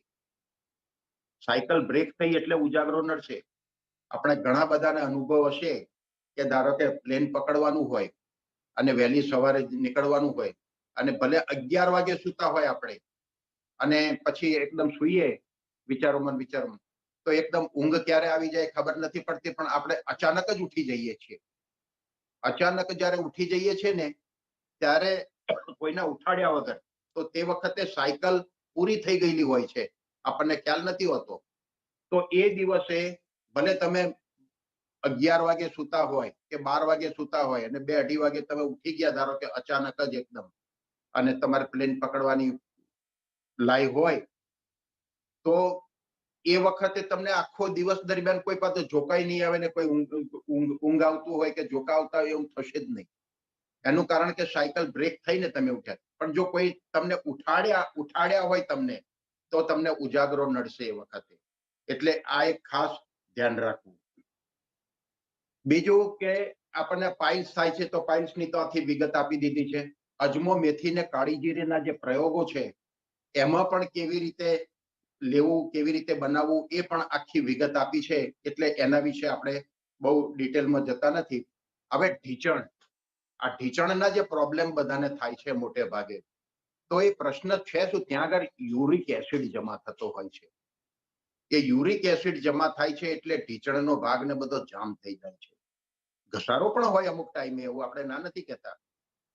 સાયકલ બ્રેક થઈ એટલે ઉજાગરો નડશે. આપણે ઘણા બધાને અનુભવ હશે કે ધારો કે પ્લેન પકડવાનું હોય અને વહેલી સવારે નીકળવાનું હોય અને ભલે 11 વાગે સૂતા હોય આપણે, અને પછી એકદમ સૂઈએ વિચારોમાં તો એકદમ ઊંઘ ક્યારે આવી જાય ખબર નથી પડતી, પણ આપણે અચાનક જ ઉઠી જઈએ છીએ. અચાનક જ્યારે ઉઠી જઈએ છીએ ને ત્યારે કોઈના ઉઠાડ્યા વગર, તો તે વખતે સાયકલ પૂરી થઈ ગયેલી હોય છે, આપણને ખ્યાલ નથી હોતો. તો એ દિવસે ભલે તમે 11 વાગે સૂતા હોય કે 12 વાગે સૂતા હોય અને 2-2:30 વાગે તમે ઉઠી ગયા, ધારો કે અચાનક જ એકદમ, અને તમારે પ્લેન પકડવાની લાઈવ હોય, તો એ વખતે તમને આખો દિવસ દરમિયાન કોઈ પાસે જોકાઈ નહીં આવે ને કોઈ ઊંઘ આવતું હોય કે જોકા આવતા હોય એવું થશે જ નહીં. એનું કારણ કે સાયકલ બ્રેક થઈને તમે ઉઠ્યા. પણ જો કોઈ તમને ઉઠાડ્યા હોય તમને, તો તમને ઉજાગરો નડશે એ વખતે. એટલે આ એક ખાસ ધ્યાન રાખવું. બીજું કે આપણને પાઇલ્સ થાય છે, તો પાઇલ્સની તો આખી વિગત આપી દીધી છે. અજમો, મેથી ને કાળી જીરીના જે પ્રયોગો છે એમાં પણ કેવી રીતે લેવું, કેવી રીતે બનાવવું, એ પણ આખી વિગત આપી છે. એટલે એના વિશે આપણે બહુ ડિટેલમાં જતા નથી. હવે ઢીંચણ, આ ઢીંચણના જે પ્રોબ્લેમ બધાને થાય છે મોટે ભાગે, તો એ પ્રશ્ન છે શું, ત્યાં આગળ યુરિક એસિડ જમા થતો હોય છે. એ યુરિક એસિડ જમા થાય છે એટલે ઢીંચણનો ભાગ ને બધો જામ થઈ જાય છે. ઘસારો પણ હોય અમુક ટાઈમે, એવું આપણે ના નથી કહેતા.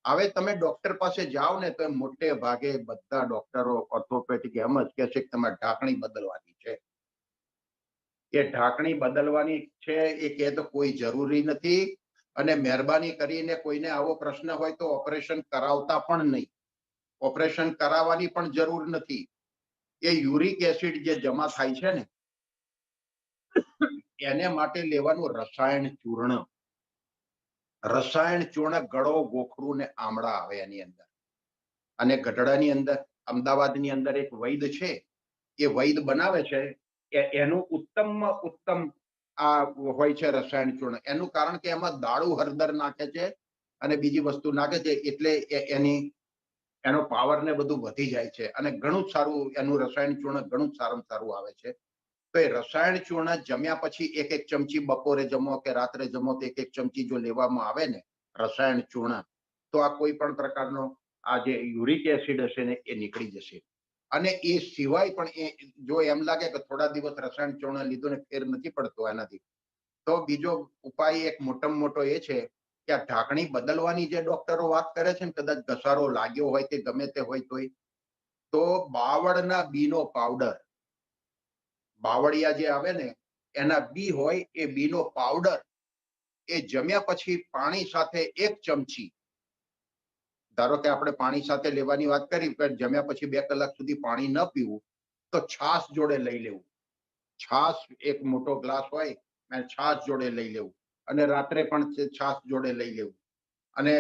હવે તમે ડોક્ટર પાસે જાઓ ને તો મોટે ભાગે બધા ડોક્ટરો ઓર્થોપેડિક એમ જ કહે છે કે તમારે ઢાંકણી બદલવાની છે. એ ઢાંકણી બદલવાની છે એ કહે તો કોઈ જરૂરી નથી, અને મહેરબાની કરીને કોઈને આવો પ્રશ્ન હોય તો ઓપરેશન કરાવતા પણ નહીં. ઓપરેશન કરાવવાની પણ જરૂર નથી. એ યુરિક એસિડ જે જમા થાય છે ને એને માટે લેવાનું રસાયણ ચૂર્ણ. રસાયણ ચૂર્ણ ગળો, ગોખરું ને આમળા આવે એની અંદર. અને ગઢડાની અંદર, અમદાવાદની અંદર એક વૈદ છે, એ વૈદ બનાવે છે. એનું ઉત્તમમાં ઉત્તમ આ હોય છે રસાયણ ચૂર્ણ. એનું કારણ કે એમાં દાળુ હળદર નાખે છે અને બીજી વસ્તુ નાખે છે, એટલે એનો પાવર ને બધું વધી જાય છે, અને ઘણું સારું એનું રસાયણ ચૂર્ણ ઘણું સારામાં સારું આવે છે. તો એ રસાયણ ચૂર્ણ જમ્યા પછી 1-1 ચમચી બપોરે જમો કે રાત્રે જમો તો 1-1 ચમચી જો લેવામાં આવે ને રસાયણ ચૂર્ણ, તો આ કોઈ પણ પ્રકારનો આ જે યુરિક એસિડ હશે ને એ નીકળી જશે. અને એ સિવાય પણ જો એમ લાગે કે થોડા દિવસ રસાયણ ચૂર્ણ લીધું ને ફેર નથી પડતો એનાથી, તો બીજો ઉપાય એક મોટામાં મોટો એ છે કે આ ઢાંકણી બદલવાની જે ડોક્ટરો વાત કરે છે ને, કદાચ ઘસારો લાગ્યો હોય કે ગમે તે હોય તોય, તો બાવળના બીનો પાવડર, બાવળિયા જે આવે ને એના બી હોય, એ બીનો પાવડર એ જમ્યા પછી પાણી સાથે 1 ચમચી, ધારો કે આપણે પાણી સાથે લેવાની વાત કરી, પણ જમ્યા પછી 2 કલાક સુધી પાણી ન પીવું, તો છાશ જોડે લઈ લેવું. છાશ એક મોટો ગ્લાસ હોય અને છાશ જોડે લઈ લેવું, અને રાત્રે પણ છાશ જોડે લઈ લેવું. અને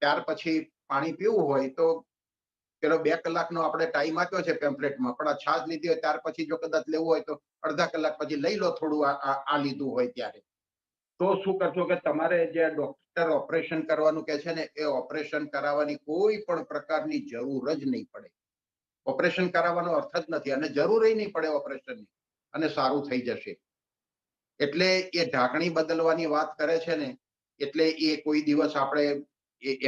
ત્યાર પછી પાણી પીવું હોય તો પેલો 2 કલાકનો આપણે ટાઈમ આપ્યો છે પેમ્પલેટમાં, પણ આ છાશ લીધી હોય ત્યાર પછી જો કદાચ લેવું હોય તો અડધા કલાક પછી લઈ લો, થોડું આ લીધું હોય ત્યારે. તો શું કરશો કે તમારે જે ડોક્ટર ઓપરેશન કરવાનું કે છે ને, એ ઓપરેશન કરાવવાની કોઈ પણ પ્રકારની જરૂર જ નહીં પડે. ઓપરેશન કરાવવાનો અર્થ જ નથી, અને જરૂર નહીં પડે ઓપરેશનની, અને સારું થઈ જશે. એટલે એ ઢાંકણી બદલવાની વાત કરે છે ને, એટલે એ કોઈ દિવસ આપણે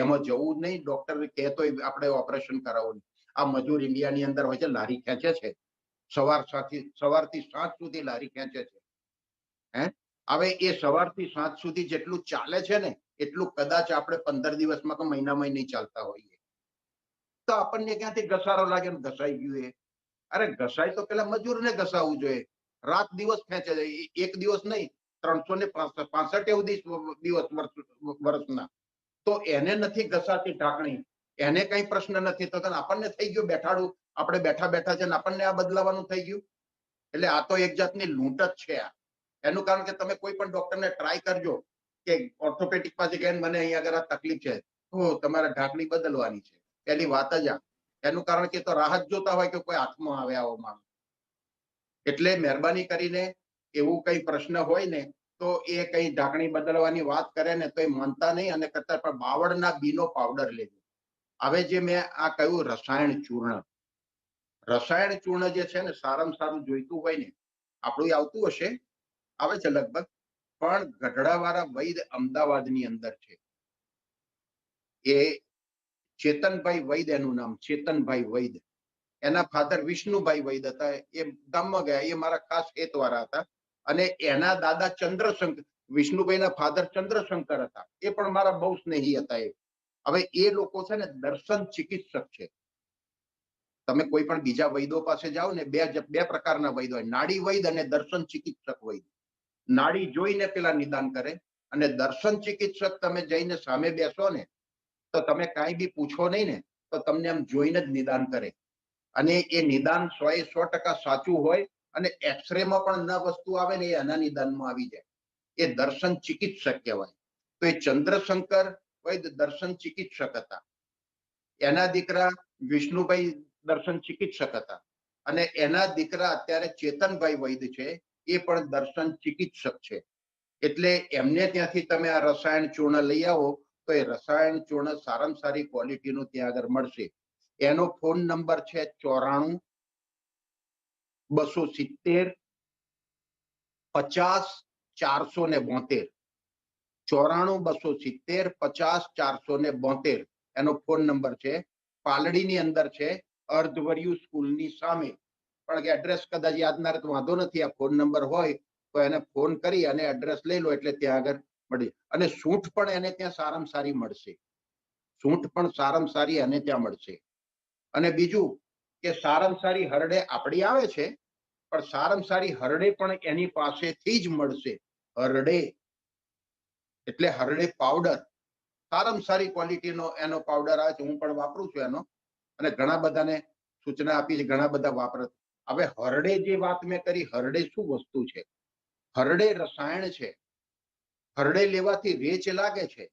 એમાં જવું જ નહીં. ડોક્ટર કહેતો આપણે ઓપરેશન કરાવવું. આ મજૂર ઇન્ડિયાની અંદર હોય છે, લારી ખેંચે છે, સવારથી સાંજ સુધી લારી ખેંચે છે. હે, હવે એ સવારથી સાંજ સુધી જેટલું ચાલે છે ને, એટલું કદાચ આપણે 15 દિવસમાં કે મહિનામાં નહીં ચાલતા હોઈએ. તો આપણને ક્યાંથી ઘસારો લાગે ને ઘસાઈ ગયું એ? અરે ઘસાય તો પેલા મજૂરને ઘસાવવું જોઈએ. રાત દિવસ ખેંચે છે, એક દિવસ નહીં, 365 દિવસ વર્ષના. તો એને નથી ઘસાતી ઢાંકણી, એને કઈ પ્રશ્ન નથી થતો, આપણને થઈ ગયું બેઠાડું, આપણે બેઠા બેઠા છે ને આપણને આ બદલાવાનું થઈ ગયું. એટલે આ તો એક જાતની લૂંટ જ છે આ. એનું કારણ કે તમે કોઈ પણ ડોક્ટરને ટ્રાય કરજો કે ઓર્થોપેડિક પાસે ગયા, મને અહીંયા આગળ આ તકલીફ છે, તો તમારે ઢાંકણી બદલવાની છે, પહેલી વાત જ આ. એનું કારણ કે તો રાહત જોતા હોય કે કોઈ હાથમાં આવે આવો માણસ. એટલે મહેરબાની કરીને એવું કઈ પ્રશ્ન હોય ને, તો એ કઈ ઢાંકણી બદલવાની વાત કરે ને તો એ માનતા નહીં, અને કરતા પણ બાવળના બીનો પાવડર લેજો. હવે જે મેં આ કહ્યું રસાયણ ચૂર્ણ, રસાયણ ચૂર્ણ જે છે ને, સારામાં સારું જોઈતું હોય ને, આપણું આવતું હશે, આવે છે લગભગ, પણ ગઢડાવાળા વૈદ અમદાવાદની અંદર છે. એ ચેતનભાઈ વૈદ એનું નામ, ચેતનભાઈ વૈદ. એના ફાધર વિષ્ણુભાઈ વૈદ હતા. એ ગામમાં ગયા, એ મારા ખાસ હેતવાળા હતા. અને એના દાદા ચંદ્રશંકર, વિષ્ણુભાઈના ફાધર ચંદ્રશંકર હતા, એ પણ મારા બહુ સ્નેહી હતા. હવે એ લોકો છે ને દર્શન ચિકિત્સક છે. તમે કોઈ પણ બીજા વૈદો પાસે જાઓ ને, બે પ્રકારના વૈદ હોય, નાડી વૈદ અને દર્શન ચિકિત્સક વૈદ. નાડી જોઈને પેલા નિદાન કરે, અને દર્શન ચિકિત્સક તમે જઈને સામે બેસો ને, તો તમે કાંઈ બી પૂછો નહીં ને, તો તમને આમ જોઈને જ નિદાન કરે. અને એ નિદાન 100% સાચું હોય, અને એક્સરેમાં પણ ન વસ્તુ આવે ને, એ એના નિદાનમાં આવી જાય. એ દર્શન ચિકિત્સક કહેવાય. તો એ ચંદ્રશંકર વૈદ દર્શન ચિકિત્સક હતા. એના દીકરા વિષ્ણુભાઈ દર્શન ચિકિત્સક હતા, અને એના દીકરા અત્યારે ચેતનભાઈ વૈદ છે, એ પણ દર્શન ચિકિત્સક છે. એટલે એમને ત્યાંથી તમે આ રસાયણ ચૂર્ણ લઈ આવો, તો એ રસાયણ ચૂર્ણ સારામાં સારી ક્વોલિટીનું ત્યાં આગળ મળશે. એનો ફોન નંબર છે 94 270 50 472. 94 270 50 472 એનો ફોન નંબર છે. પાલડીની અંદર છે, અર્ધવર્યુ સ્કૂલની સામે. પણ કે એડ્રેસ કદાચ યાદ ના રહે તો વાંધો નથી, આ ફોન નંબર હોય તો એને ફોન કરી અને એડ્રેસ લઈ લો, એટલે ત્યાં આગળ મળી. અને સૂંઠ પણ એને ત્યાં સારામાં સારી મળશે. સૂંઠ પણ સારામાં સારી એને ત્યાં મળશે. અને બીજું કે સારામાં સારી હરડે આપણી આવે છે, પણ સારામાં સારી હરડે પણ એની પાસેથી જ મળશે. હરડે એટલે હરડે પાવડર, સારામાં સારી ક્વોલિટીનો એનો પાવડર આવે છે. હું પણ વાપરું છું એનો, અને ઘણા બધાને સૂચના આપી છે, ઘણા બધા વાપરે. હવે હરડે જે વાત મેં કરી, હરડે શું વસ્તુ છે? હરડે રસાયણ છે. હરડે લેવાથી રેચ લાગે છે,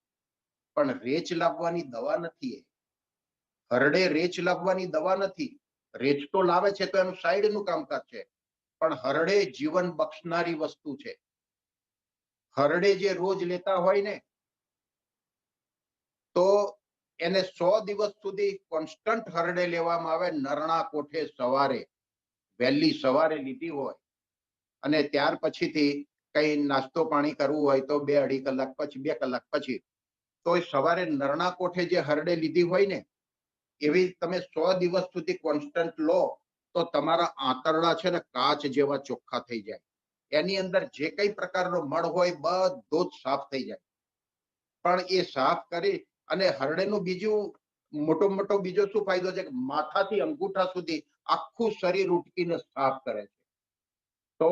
પણ રેચ લાવવાની દવા નથી. હરડે રેચ લાવવાની દવા નથી. રેચ તો લાવે છે તો એનું સાઈડનું કામકાજ છે, પણ હરડે જીવન બક્ષનારી વસ્તુ છે. હરડે જે રોજ લેતા હોય ને, તો એને 100 દિવસ સુધી કોન્સ્ટન્ટ હરડે લેવામાં આવે. નરણા કોઠે સવારે, વહેલી સવારે લીધી હોય, અને ત્યાર પછીથી કઈ નાસ્તો પાણી કરવું હોય તો 2-2.5 કલાક પછી, 2 કલાક પછી, તો સવારે નરણા કોઠે જે હરડે લીધી હોય ને, એવી તમે 100 દિવસ સુધી કોન્સ્ટન્ટ લો, તો તમારા આંતરડા છે ને કાચ જેવા ચોખ્ખા થઈ જાય. એની અંદર જે કઈ પ્રકારનો મળ હોય બધો જ સાફ થઈ જાય. પણ એ સાફ કરી અને હરડેનું બીજું મોટો બીજો શું ફાયદો છે કે માથાથી અંગૂઠા સુધી આખું શરીર ઉટકીને સાફ કરે છે. તો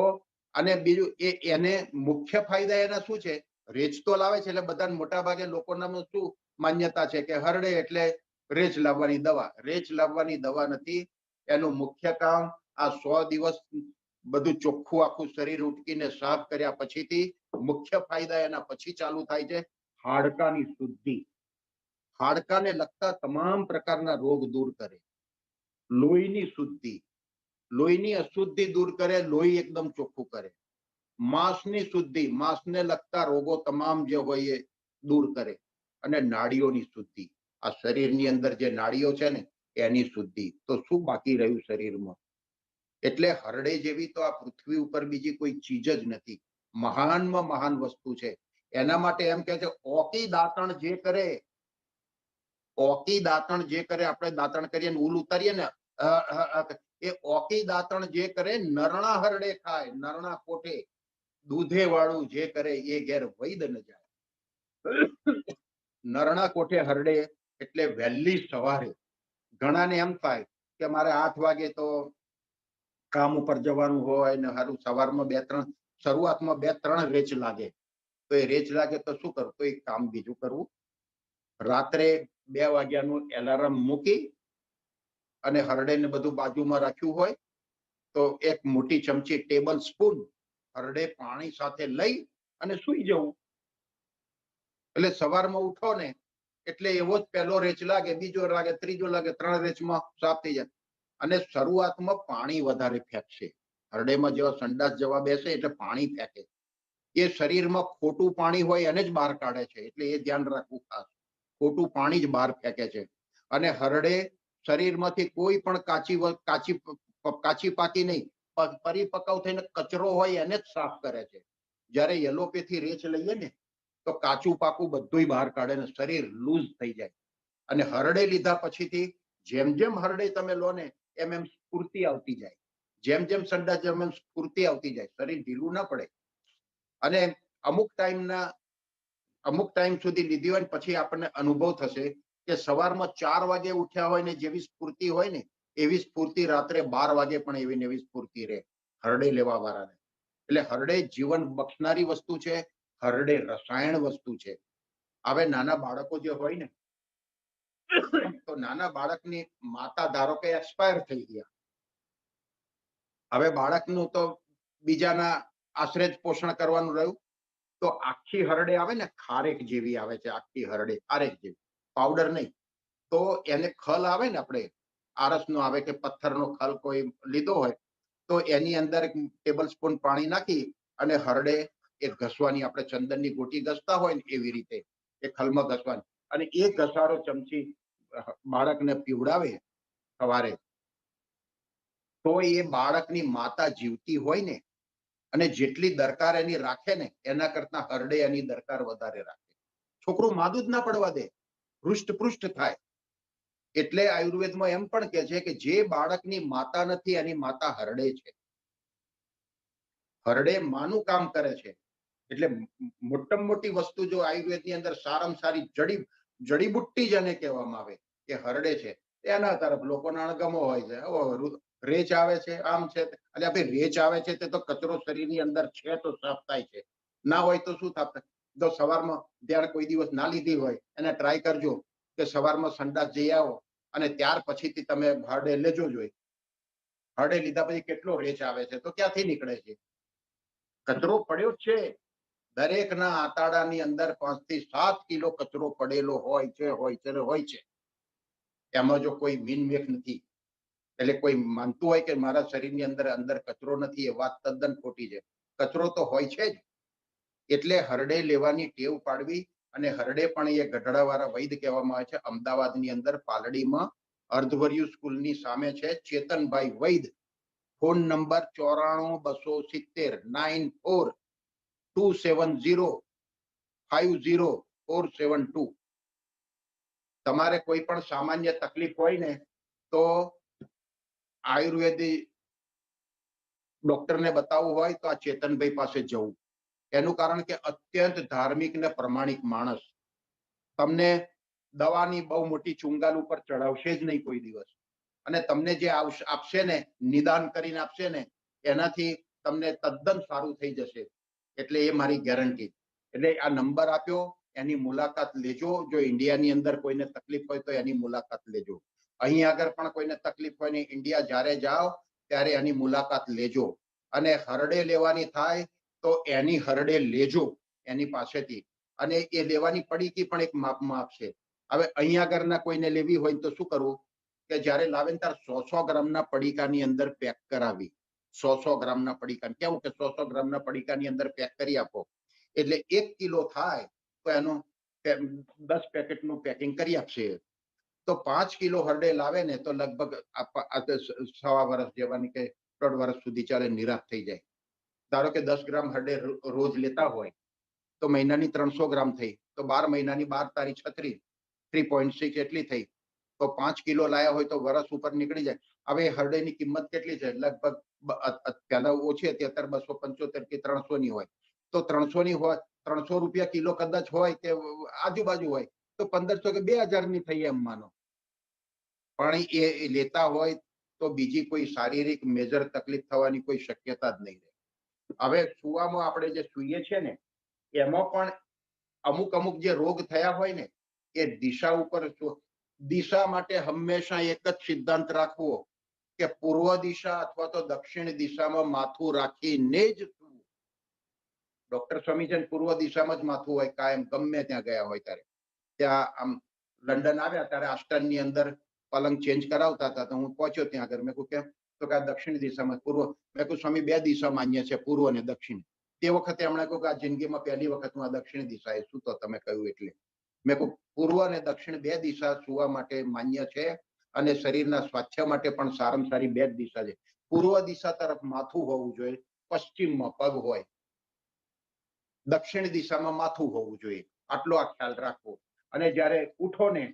અને બીજું એને મુખ્ય ફાયદા એના શું છે? રેચ તો લાવે છે, એટલે બધા મોટા ભાગે લોકોના શું માન્યતા છે કે હરડે એટલે રેચ લાવવાની દવા. રેચ લાવવાની દવા નથી. એનું મુખ્ય કામ આ 100 દિવસ બધું ચોખ્ખું આખું શરીર ઉટકીને સાફ કર્યા પછીથી મુખ્ય ફાયદા એના પછી ચાલુ થાય છે. હાડકાની શુદ્ધિ, હાડકાને લગતા તમામ પ્રકારના રોગ દૂર કરે, લોહીની શુદ્ધિ, લોહીની અશુદ્ધિ દૂર કરે, લોહી એકદમ ચોખ્ખું કરે, માંસની શુદ્ધિ, માંસને લગતા રોગો તમામ જે હોય એ દૂર કરે, અને નાડીઓની શુદ્ધિ, આ શરીરની અંદર જે નાડીઓ છે ને એની શુદ્ધિ. તો શું બાકી રહ્યું શરીરમાં? એટલે હરડે જેવી તો આ પૃથ્વી ઉપર બીજી કોઈ ચીજ જ નથી. મહાનમાં મહાન વસ્તુ છે. એના માટે એમ કે છે ઓકી દાંતણ જે કરે, ઓકી દાંતણ જે કરે, આપણે દાંતણ કરીએ ને ઊલ ઉતારીએ ને, એ ઓકી દાંતણ જે કરે નરણા હરડે ખાય, નરણા કોઠે દૂધે વાળું જે કરે એ ઘેર વૈદ ન જાય. નરણા કોઠે હરડે એટલે વહેલી સવારે. ઘણાને એમ થાય કે મારે 8 વાગે તો કામ ઉપર જવાનું હોય ને હારું સવારમાં 2-3 શરૂઆતમાં 2-3 રેચ લાગે, તો એ રેચ લાગે તો શું કરવું? તો એક કામ બીજું કરવું, રાત્રે 2 વાગ્યાનું એલાર્મ મૂકી અને હરડે ને બધું બાજુમાં રાખ્યું હોય તો એક મોટી ચમચી ટેબલ સ્પૂન હરડે પાણી સાથે લઈ અને સૂઈ જવું. એટલે સવારમાં ઉઠો ને એટલે એવો જ પહેલો રેચ લાગે, બીજો લાગે, ત્રીજો લાગે, 3 રેચમાં સાફ થઈ જાય. અને શરૂઆતમાં પાણી વધારે ફેંકશે. હરડેમાં જેવા સંડાસ જવા બેસે એટલે પાણી ફેંકે, એ શરીરમાં ખોટું પાણી હોય એને જ બહાર કાઢે છે. એટલે એ ધ્યાન રાખવું ખાસ, ખોટું પાણી જ બહાર ફેંકે છે. અને હરડે શરીરમાંથી કોઈ પણ કાચી પાકી નહીં, પરિપક્વ થઈને કચરો હોય એને જ સાફ કરે છે. જ્યારે એલોપેથી રેચ લઈએ ને તો કાચું પાકું બધું બહાર કાઢે ને શરીર લૂઝ થઈ જાય. અને હરડે લીધા પછીથી જેમ જેમ હરડે તમે લો ને એમ એમ સ્ફૂર્તિ આવતી જાય, જેમ જેમ સંડાસ જેમ એમ સ્ફૂર્તિ આવતી જાય, શરીર ઢીલું ના પડે. અને અમુક ટાઈમ સુધી લીધી હોય પછી આપણને અનુભવ થશે કે સવારમાં 4 વાગે ઉઠ્યા હોય ને જેવી સ્ફૂર્તિ હોય ને એવી સ્ફૂર્તિ રાત્રે 12 વાગે પણ એવી ને એવી સ્ફૂર્તિ રહે હરડે લેવા વાળાને. એટલે હરડે જીવન બક્ષનારી વસ્તુ છે, હરડે રસાયણ વસ્તુ છે. હવે નાના બાળકો જે હોય ને, તો નાના બાળકની માતા ધારો કે એક્સપાયર થઈ ગયા, હવે બાળકનું તો બીજાના આશ્રય જ પોષણ કરવાનું રહ્યું. તો આખી હરડે આવે ને, ખારેક જેવી આવે છે, આખી હરડે ખારેક જેવી, પાવડર નહીં. તો એને ખલ આવે ને, આપણે આરસનો આવે કે પથ્થરનો ખલ કોઈ લીધો હોય તો એની અંદર એક ટેબલ સ્પૂન પાણી નાખી અને હરડે એ ઘસવાની, આપણે ચંદનની ગોટી ઘસતા હોય ને એવી રીતે એ ખલમાં ઘસવાની. અને એક ઘસારો ચમચી બાળકને પીવડાવે સવારે, તો એ બાળકની માતા જીવતી હોય ને અને જેટલી દરકાર એની રાખે ને એના કરતા હરડે એની દરકાર વધારે રાખે. છોકરું માદું જ ના પડવા દે, હૃષ્ટપૃષ્ટ થાય. એટલે આયુર્વેદમાં એમ પણ કે છે કે જે બાળકની માતા નથી એની માતા હરડે છે. હરડે માનું કામ કરે છે. એટલે મોટામાં મોટી વસ્તુ જો આયુર્વેદની અંદર સારામાં સારી જડીબુટ્ટી જેને કહેવામાં આવે કે હરડે છે, એના તરફ લોકોના અણગમો હોય છે. રેચ આવે છે, આમ છે, એટલે ભાઈ રેચ આવે છે તે તો કચરો શરીરની અંદર છે તો સાફ થાય છે, ના હોય તો શું થાય? તો સવારમાં ધ્યાન કોઈ દિવસ ના લીધી હોય એને ટ્રાય કરજો કે સવારમાં સંડાસ જઈ આવો અને ત્યાર પછીથી તમે હરડે લેજો જોઈ. હરડે લીધા પછી કેટલો રેચ આવે છે તો ક્યાંથી નીકળે છે? કચરો પડ્યો જ છે. દરેકના આંતરડાની અંદર 5 થી 7 કિલો કચરો પડેલો હોય છે. એમાં જો કોઈ મિનમેક નથી. એટલે કોઈ માનતું હોય કે મારા શરીરની અંદર કચરો નથી, એ વાત તદ્દન ખોટી છે. કચરો તો હોય છે જ. એટલે હરડે લેવાની ટેવ પાડવી. અને હરડે પણ એ ગઢડાવાળા વૈદ કહેવામાં આવે છે. અમદાવાદની અંદર પાલડીમાં અર્ધવર્યુ સ્કૂલની સામે છે ચેતનભાઈ વૈદ. Phone number 9427050472. તમારે કોઈ પણ સામાન્ય તકલીફ હોય ને તો આયુર્વેદિક ડોક્ટરને બતાવવું હોય તો આ ચેતનભાઈ પાસે જવું. એનું કારણ કે અત્યંત ધાર્મિક ને પ્રમાણિક માણસ. તમને દવાની બહુ મોટી ચુંગાલ ઉપર ચડાવશે જ નહીં કોઈ દિવસ. અને તમને જે આપશે ને, નિદાન કરીને આપશે ને, એનાથી તમને તદ્દન સારું થઈ જશે. એટલે એ મારી ગેરંટી. એટલે આ નંબર આપ્યો, એની મુલાકાત લેજો. જો ઇન્ડિયાની અંદર કોઈને તકલીફ હોય તો એની મુલાકાત લેજો. અહીં આગળ પણ કોઈને તકલીફ હોય ને, ઇન્ડિયા જ્યારે જાઓ ત્યારે એની મુલાકાત લેજો. અને હરડે લેવાની થાય તો એની હરડે લેજો એની પાસેથી. અને એ લેવાની પડીકી પણ એક માપમાં આપશે. હવે અહીં આગળના કોઈને લેવી હોય તો શું કરવું કે જ્યારે લાવે ને ત્યારે 100 ગ્રામના પડીકાની અંદર પેક કરાવી. 100 ગ્રામના પડીકા કેવું કે 100 ગ્રામના પડીકાની અંદર પેક કરી આપો. એટલે 1 કિલો થાય તો એનું 10 પેકેટનું પેકિંગ કરી આપશે. તો 5 કિલો હરડે લાવે ને તો લગભગ 1.5 વર્ષ જેવાની કે 1.5 વર્ષ સુધી ચાલે, નિરાશ થઈ જાય. ધારો કે 10 ગ્રામ હરડે રોજ લેતા હોય તો મહિનાની 300 ગ્રામ થઈ, તો 12 મહિનાની 12 તારી 36, 3.6 એટલી થઈ. તો 5 કિલો લાયા હોય તો વર્ષ ઉપર નીકળી જાય. હવે હરડેની કિંમત કેટલી છે? લગભગ પહેલા ઓછી હતી, અત્યારે 275 કે 300 ની હોય. તો 300 ની હોય, 300 રૂપિયા કિલો કદાચ હોય કે આજુબાજુ હોય, તો 1500 કે 2000 ની થઈ એમ માનો. પણ એ લેતા હોય તો બીજી કોઈ શારીરિક મેજર તકલીફ થવાની કોઈ શક્યતા જ નહીં રહે. હવે સુવામાં આપણે જે સૂઈએ છીએ ને, એમાં પણ અમુક જે રોગ થયા હોય ને, એ દિશા ઉપર, દિશા માટે હંમેશા એક જ સિદ્ધાંત રાખવો કે પૂર્વ દિશા અથવા તો દક્ષિણ દિશામાં માથું રાખીને જ સૂવું. ડોક્ટર સ્વામીજન પૂર્વ દિશામાં જ માથું હોય કાયમ, ગમે ત્યાં ગયા હોય ત્યારે. ત્યાં આમ લંડન આવ્યા ત્યારે આસ્ટનની અંદર પલંગ ચેન્જ કરાવતા હતા, તો હું પહોંચ્યો ત્યાં આગળ. મેં કહ્યું કેમ? તો કે આ દક્ષિણ દિશામાં, પૂર્વ. મેં કહ્યું સ્વામી 2 દિશા માન્ય છે, પૂર્વ અને દક્ષિણ. તે વખતે એમણે કહ્યું કે આ જિંદગીમાં પહેલી વખત હું આ દક્ષિણ દિશાએ સૂતો, તમે કહ્યું એટલે. મેં કહ્યું પૂર્વ અને દક્ષિણ 2 દિશા સુવા માટે માન્ય છે, અને શરીરના સ્વાસ્થ્ય માટે પણ સારામાં સારી 2 જ દિશા છે. પૂર્વ દિશા તરફ માથું હોવું જોઈએ, પશ્ચિમમાં પગ હોય, દક્ષિણ દિશામાં માથું હોવું જોઈએ. આટલો આ ખ્યાલ રાખવો. અને જ્યારે ઉઠો ને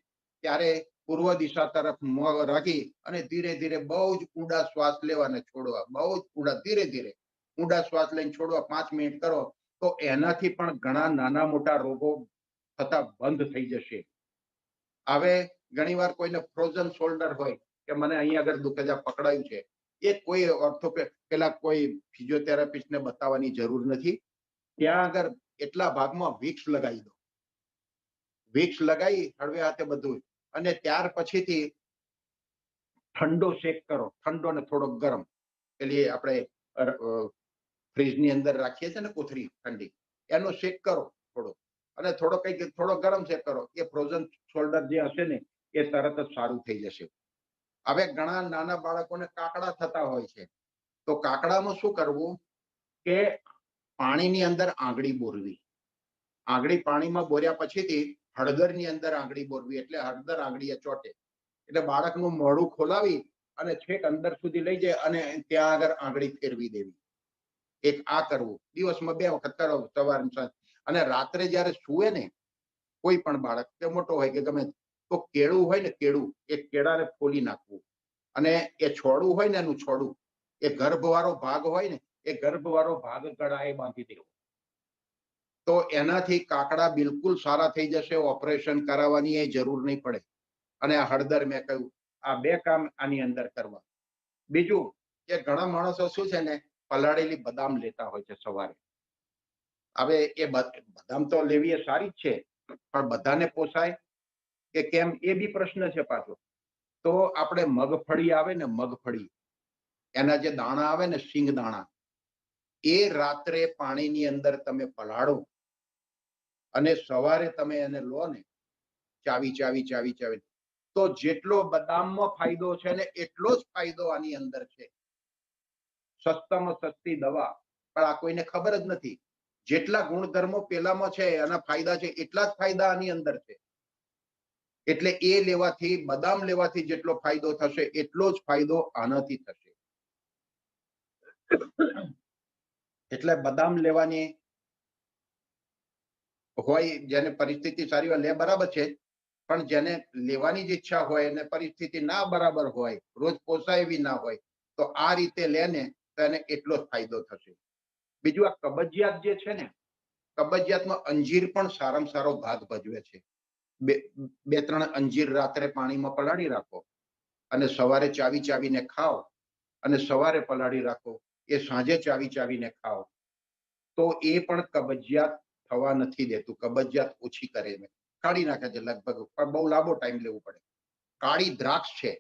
ત્યારે પૂર્વ દિશા તરફ મોં રાખી અને ધીરે ધીરે બહુ જ ઊંડા શ્વાસ લેવા અને છોડવા. બહુ જ ઊંડા, ધીરે ધીરે ઊંડા શ્વાસ લઈને છોડવા. 5 મિનિટ કરો તો એનાથી પણ ઘણા નાના મોટા રોગો થતા બંધ થઈ જશે. હવે ઘણીવાર કોઈને ફ્રોઝન શોલ્ડર હોય કે મને અહીંયા આગળ દુખે છે, પકડાયું છે, એ કોઈ પેલા કોઈ ફિઝિયોથેરાપિસ્ટને બતાવવાની જરૂર નથી. ત્યાં આગળ એટલા ભાગમાં વિક્સ લગાવી દો. વિક્સ લગાવી હળવે હાથે બધું, અને ત્યાર પછીથી ઠંડો શેક કરો. ઠંડો ને થોડો ગરમ, પેલી આપણે ફ્રીજની અંદર રાખીએ છીએ ને કોથળી ઠંડી, એનો શેક કરો થોડો. અને થોડો ગરમ શેક કરો. એ ફ્રોઝન શોલ્ડર જે હશે ને એ તરત જ સારું થઈ જશે. હવે ઘણા નાના બાળકોને કાકડા થતા હોય છે, તો કાકડામાં શું કરવું કે પાણીની અંદર આંગળી બોરવી. આંગળી પાણીમાં બોર્યા પછીથી હળદરની અંદર આંગળી બોરવી, એટલે હળદર આંગળીએ ચોટે. એટલે બાળકનું મોઢું ખોલાવી અને છેક અંદર સુધી લઈ જાય અને ત્યાં આગળ આંગળી ફેરવી દેવી. એક આ કરવું. દિવસમાં 2 વખત કરો, સવાર સાંજ. અને રાત્રે જ્યારે સુવે ને કોઈ પણ બાળક, કે મોટો હોય કે ગમે, તો કેળું હોય ને, કેળું, એ કેળાને ફોલી નાખવું. અને એ છોડું હોય ને, એનું છોડું, એ ગર્ભવાળો ભાગ હોય ને, એ ગર્ભવાળો ભાગ ગળાએ બાંધી દેવો. તો એનાથી કાકડા બિલકુલ સારા થઈ જશે. ઓપરેશન કરાવવાની એ જરૂર નહીં પડે. અને આ હળદર મેં કહ્યું, આ 2 કામ આની અંદર કરવા. બીજું કે ઘણા માણસો શું છે ને, પલાળેલી બદામ લેતા હોય છે સવારે. હવે એ બદામ તો લેવી એ સારી જ છે, પણ બધાને પોસાય કે કેમ એ બી પ્રશ્ન છે પાછો. તો આપણે મગફળી આવે ને, મગફળી, એના જે દાણા આવે ને, સિંગ દાણા, એ રાત્રે પાણીની અંદર તમે પલાળો અને સવારે તમે એને લો ને, ચાવી, તો જેટલો બદામમાં ફાયદો છે ને એટલો જ ફાયદો આની અંદર છે. સસ્તામાં સસ્તી દવા, પણ આ કોઈને ખબર જ નથી. જેટલા ગુણધર્મો પેલામાં છે, એના ફાયદા છે, એટલા જ ફાયદા આની અંદર છે. એટલે એ લેવાથી, બદામ લેવાથી જેટલો ફાયદો થશે એટલો જ ફાયદો આનાથી થશે. એટલે બદામ લેવાની હોય, જેને પરિસ્થિતિ સારી હોય લે, બરાબર છે. પણ જેને લેવાની જ ઈચ્છા હોય અને પરિસ્થિતિ ના બરાબર હોય, રોજ પોસાય એવી ના હોય, તો આ રીતે લે ને તો એને એટલો જ ફાયદો થશે. બીજું આ કબજિયાત જે છે ને, કબજિયાતમાં અંજીર પણ સારામાં સારો ભાગ ભજવે છે. બે બે ત્રણ અંજીર રાત્રે પાણીમાં પલાળી રાખો અને સવારે ચાવી ચાવીને ખાઓ અને સવારે પલાળી રાખો, એ સાંજે ચાવી ચાવીને ખાઓ, તો એ પણ કબજિયાત થવા નથી દેતું, કબજિયાત ઓછી કરે છે, કાઢી નાખે છે લગભગ, પણ બહુ લાંબો ટાઈમ લેવું પડે. કાળી દ્રાક્ષ છે,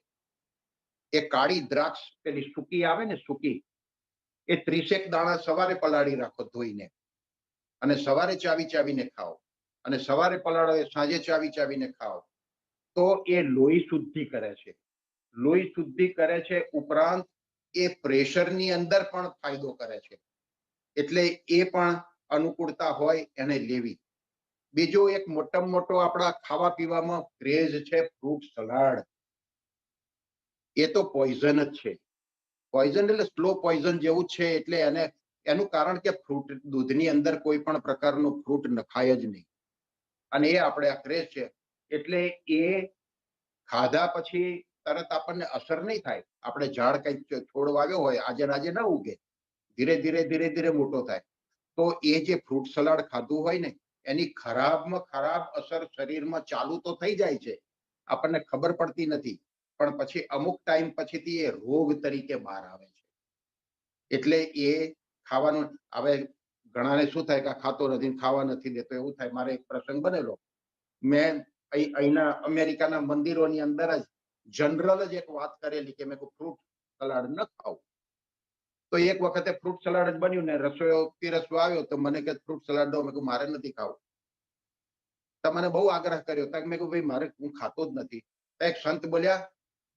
એ કાળી દ્રાક્ષ પેલી સૂકી આવે ને સૂકી, એ 30 દાણા સવારે પલાળી રાખો ધોઈને અને સવારે ચાવી ચાવીને ખાઓ અને સવારે પલાળો એ સાંજે ચાવી ચાવીને ખાઓ, તો એ લોહી શુદ્ધિ કરે છે. લોહી શુદ્ધિ કરે છે ઉપરાંત એ પ્રેશરની અંદર પણ ફાયદો કરે છે. એટલે એ પણ અનુકૂળતા હોય એને લેવી. બીજો એક મોટામાં મોટો આપણા ખાવા પીવામાં ક્રેઝ છે ફ્રૂટ સલાડ. એ તો પોઈઝન જ છે. પોઈઝન એટલે સ્લો પોઈઝન જેવું છે. એટલે એને એનું કારણ કે ફ્રૂટ દૂધની અંદર કોઈ પણ પ્રકારનું ફ્રૂટ નખાય જ નહીં અને એ આપણે આ ક્રેઝ છે. એટલે એ ખાધા પછી તરત આપણને અસર નહીં થાય. આપણે ઝાડ કંઈક છોડ વાવ્યો હોય આજે ને આજે ના ઉગે, ધીરે ધીરે ધીરે ધીરે મોટો થાય. તો એ જે ફ્રૂટ સલાડ ખાધું હોય ને એની ખરાબમાં ખરાબ અસર શરીરમાં ચાલુ તો થઈ જાય છે, આપણને ખબર પડતી નથી, પણ પછી અમુક ટાઈમ પછીથી એ રોગ તરીકે બહાર આવે છે. એટલે એ ખાવાનું હવે ઘણાને શું થાય કે ખાતો નથી ખાવા નથી દેતો એવું થાય. મારે એક પ્રસંગ બનેલો, મેં અહીંના અમેરિકાના મંદિરોની અંદર જ જનરલ જ એક વાત કરેલી કે મેં ફ્રૂટ સલાડ ન ખાવું. તો એક વખતે ફ્રૂટ સલાડ જ બન્યું ને રસોઈયો પીરસવા આવ્યો તો મને કે ફ્રૂટ સલાડ દો. મેં કહ્યું મારે નથી ખાવું. તો મને બહુ આગ્રહ કર્યો. મેં કહ્યું ભાઈ મારે હું ખાતો જ નથી. એક સંત બોલ્યા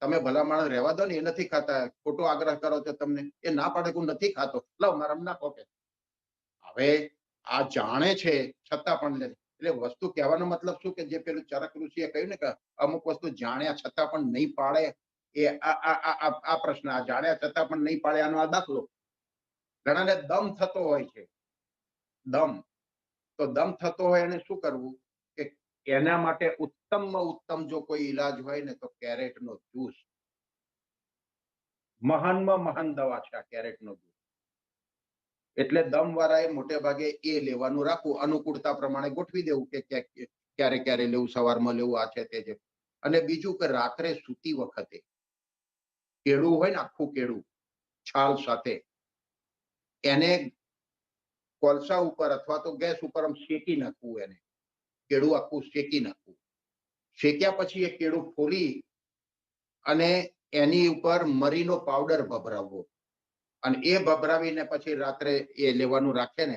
તમે ભલા માણસ રહેવા દો ને, એ નથી ખાતા, ખોટો આગ્રહ કરો છો તમને. એ ના પાડે હું નથી ખાતો, લાવ મારા નાખો કે. હવે આ જાણે છે છતાં પણ એટલે વસ્તુ કહેવાનો મતલબ શું કે જે પેલું ચરક ઋષિએ કહ્યું ને કે અમુક વસ્તુ જાણ્યા છતાં પણ નહીં પાડે, એ આ પ્રશ્ન, આ જાણ્યા છતાં પણ નહીં પાડે આનો આ દાખલો. ઘણાને દમ થતો હોય છે, દમ. તો દમ થતો હોય એને શું કરવું કે એના માટે ઉત્તમમાં ઉત્તમ જો કોઈ ઈલાજ હોય ને તો કેરેટનો જ્યુસ મહાનમાં મહાન દવા છે આ કેરેટનો જ્યુસ. એટલે દમ વાળાએ મોટે ભાગે એ લેવાનું રાખવું, અનુકૂળતા પ્રમાણે ગોઠવી દેવું કે ક્યારે ક્યારે લેવું, સવારમાં લેવું, આ છે તે છે. અને બીજું કે રાત્રે સૂતી વખતે કેળું હોય ને આખું કેળું છાલ સાથે એને કોલસા ઉપર અથવા તો ગેસ ઉપર આમ શેકી નાખવું. એને કેળું આખું શેકી નાખવું. શેક્યા પછી એ કેળું ફોલી અને એની ઉપર મરીનો પાવડર ભભરાવવો અને એ ભભરાવીને પછી રાત્રે એ લેવાનું રાખે ને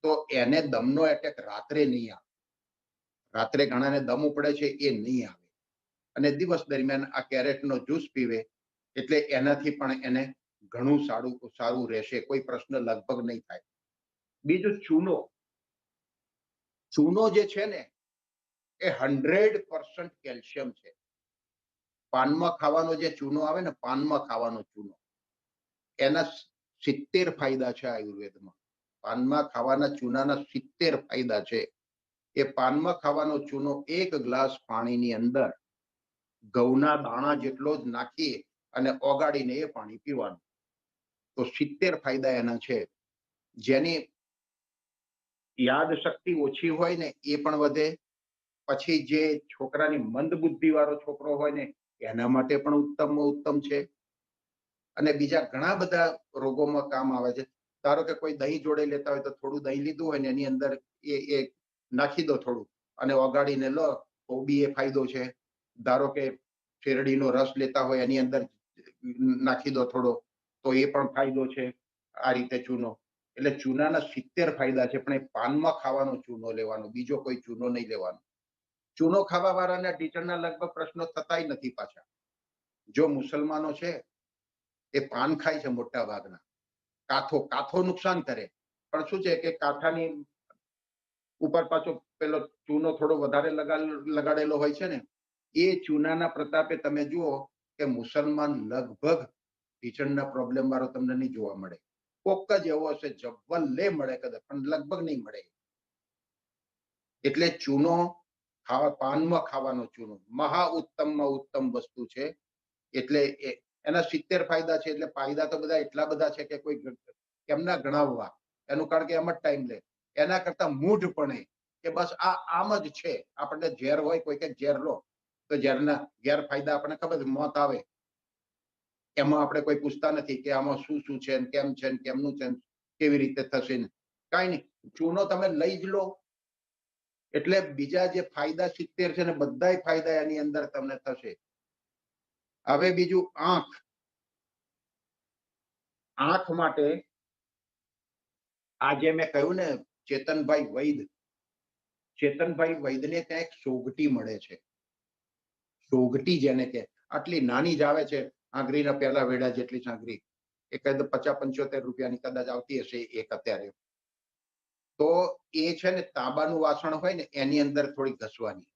તો એને દમનો એટેક રાત્રે નહીં આવે. રાત્રે ઘણાને દમ ઉપડે છે એ નહીં આવે. અને દિવસ દરમિયાન આ કેરેટનો જ્યુસ પીવે એટલે એનાથી પણ એને ઘણું સારું રહેશે. કોઈ પ્રશ્ન લગભગ નહીં થાય. બીજું ચૂનો. ચૂનો જે છે ને એ 100% કેલ્શિયમ છે. પાનમાં ખાવાનો જે ચૂનો આવે ને, પાનમાં ખાવાનો ચૂનો, એના 70 ફાયદા છે આયુર્વેદમાં. પાનમાં ખાવાના ચૂનાના 70 ફાયદા છે. એ પાનમાં ખાવાનો ચૂનો 1 ગ્લાસ પાણીની અંદર ઘઉંના દાણા જેટલો જ નાખી અને ઓગાળીને એ પાણી પીવાનું. તો 70 ફાયદા એના છે. જેની યાદ શક્તિ ઓછી હોય ને એ પણ વધે. પછી જે છોકરાની મંદ બુદ્ધિ વાળો છોકરો હોય ને એના માટે પણ ઉત્તમમાં ઉત્તમ છે. અને બીજા ઘણા બધા રોગોમાં કામ આવે છે. ધારો કે કોઈ દહીં જોડે લેતા હોય તો થોડું દહીં લીધું હોય ને એની અંદર એ નાખી દો થોડું અને ઓગાળીને લો તો બી એ ફાયદો છે. ધારો કે શેરડીનો રસ લેતા હોય એની અંદર નાખી દો થોડો તો એ પણ ફાયદો છે. આ રીતે ચૂનો. એટલે ચૂનાના 70 ફાયદા છે. પણ એ પાનમાં ખાવાનો ચૂનો લેવાનો, બીજો કોઈ ચૂનો નહીં લેવાનો. ચૂનો ખાવા વાળાના ટીચરના લગભગ પ્રશ્નો થતાય નથી પાછા. જો મુસલમાનો છે એ પાન ખાય છે મોટા ભાગના. કાથો નુકસાન કરે, પણ શું છે કે કાથાની ઉપર પાછો પેલો ચૂનો થોડો વધારે લગાડેલો હોય છે ને, એ ચૂનાના પ્રતાપે તમે જુઓ કે મુસલમાન લગભગ ટીચરના પ્રોબ્લેમ વાળો તમને નહીં જોવા મળે. કોક જ એવો હશે જબ્બલે મળે કદાચ, પણ લગભગ નહીં મળે. એટલે ચૂનો પાનમાં ખાવાનો ચૂનો મહા ઉત્તમમાં ઉત્તમ વસ્તુ છે. એટલે એના 70 ફાયદા છે. એટલે ફાયદા તો બધા એટલા બધા છે કે કોઈ કેમના ગણાવવા. એનું કારણ કે એમ જ ટાઈમ લે. એના કરતા મૂઢપણે કે બસ આ આમ જ છે. આપણને ઝેર હોય, કોઈ કે ઝેર લો તો ઝેરના ગેરફાયદા આપણને ખબર છે, મોત આવે. એમાં આપણે કોઈ પૂછતા નથી કે આમાં શું શું છે ને કેમ છે ને કેમનું છે ને કેવી રીતે થશે ને કાંઈ નહીં. ચૂનો તમે લઈ જ લો એટલે બીજા જે ફાયદા 70 છે ને બધાય ફાયદા એની અંદર તમને થશે. હવે બીજું આંખ. આંખ માટે આજે મેં કહ્યું ને ચેતનભાઈ વૈદ, ચેતનભાઈ વૈદને ત્યાં એક સોગટી મળે છે. સોગટી જેને કે આટલી નાની જ આવે છે, આંગળીના પહેલા વેડા જેટલી આંગળી. એ કદાચ 50-75 રૂપિયાની કદાચ આવતી હશે એક અત્યારે. તો એ છે ને તાંબાનું વાસણ હોય ને એની અંદર થોડી ઘસવાની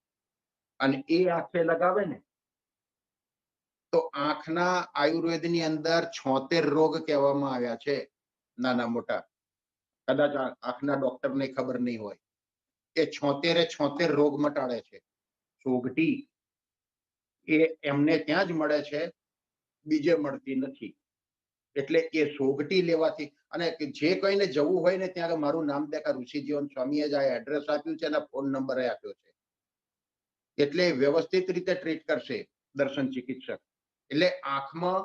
અને એ આંખે લગાવે ને તો આંખના આયુર્વેદની અંદર 76 રોગ કહેવામાં આવ્યા છે, નાના મોટા. કદાચ આંખના ડોક્ટરને ખબર નહીં હોય. એ 76 રોગ મટાડે છે. સોગટી એ એમને ત્યાં જ મળે છે, બીજે મળતી નથી. એટલે એ સોગટી લેવાથી અને જે કોઈને જવું હોય ને ત્યાં મારું નામ દેખા ઋષિજીવન સ્વામીએ જ આ એડ્રેસ આપ્યું છે અને ફોન નંબર આપ્યો છે. એટલે વ્યવસ્થિત રીતે ટ્રીટ કરશે દર્શન ચિકિત્સક. એટલે આંખમાં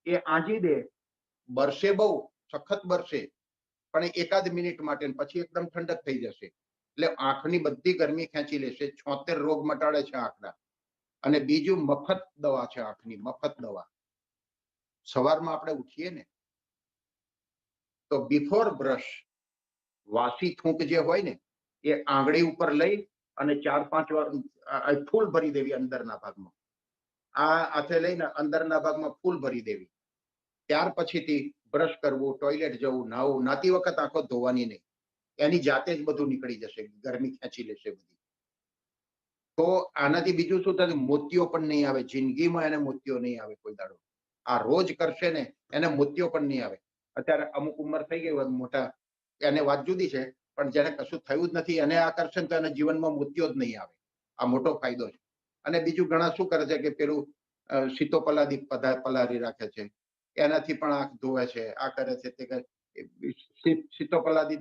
એ આંજી દે, બરસે બહુ સખત બરસે પણ એકાદ મિનિટ માટે પછી એકદમ ઠંડક થઈ જશે. એટલે આંખની બધી ગરમી ખેંચી લેશે. 76 રોગ મટાડે છે આંખના. અને બીજું મફત દવા છે આંખની, મફત દવા. સવારમાં આપણે ઉઠીએ ને તો બિફોર બ્રશ વાસી થૂંક જે હોય ને એ આંગળી ઉપર લઈ અને 4-5 વાર ફૂલ ભરી દેવી અંદરના ભાગમાં. આ હાથે લઈને અંદરના ભાગમાં ફૂલ ભરી દેવી. ત્યાર પછીથી બ્રશ કરવું, ટોયલેટ જવું, નાહવું. નાતી વખત આંખો ધોવાની નહીં, એની જાતે જ બધું નીકળી જશે, ગરમી ખેંચી લેશે બધી. તો આનાથી બીજું શું થશે, મોતિયો પણ નહીં આવે. જિંદગીમાં એને મોતિયો નહીં આવે કોઈ દાડો. આ રોજ કરશે ને એને મોતિયો પણ નહીં આવે. અત્યારે અમુક ઉંમર થઈ ગઈ હોય મોટા, એને વાત જુદી છે, પણ જેને કશું થયું જ નથી એને આ કરશે ને તો એને જીવનમાં મોતિયો જ નહીં આવે. આ મોટો ફાયદો છે. અને બીજું ઘણા શું કરે છે કે પેલું સીતોપલાદી પલારી રાખે છે, એનાથી પણ આંખ ધોવે છે, આ કરે છે તે કરે. સીતોપલાદી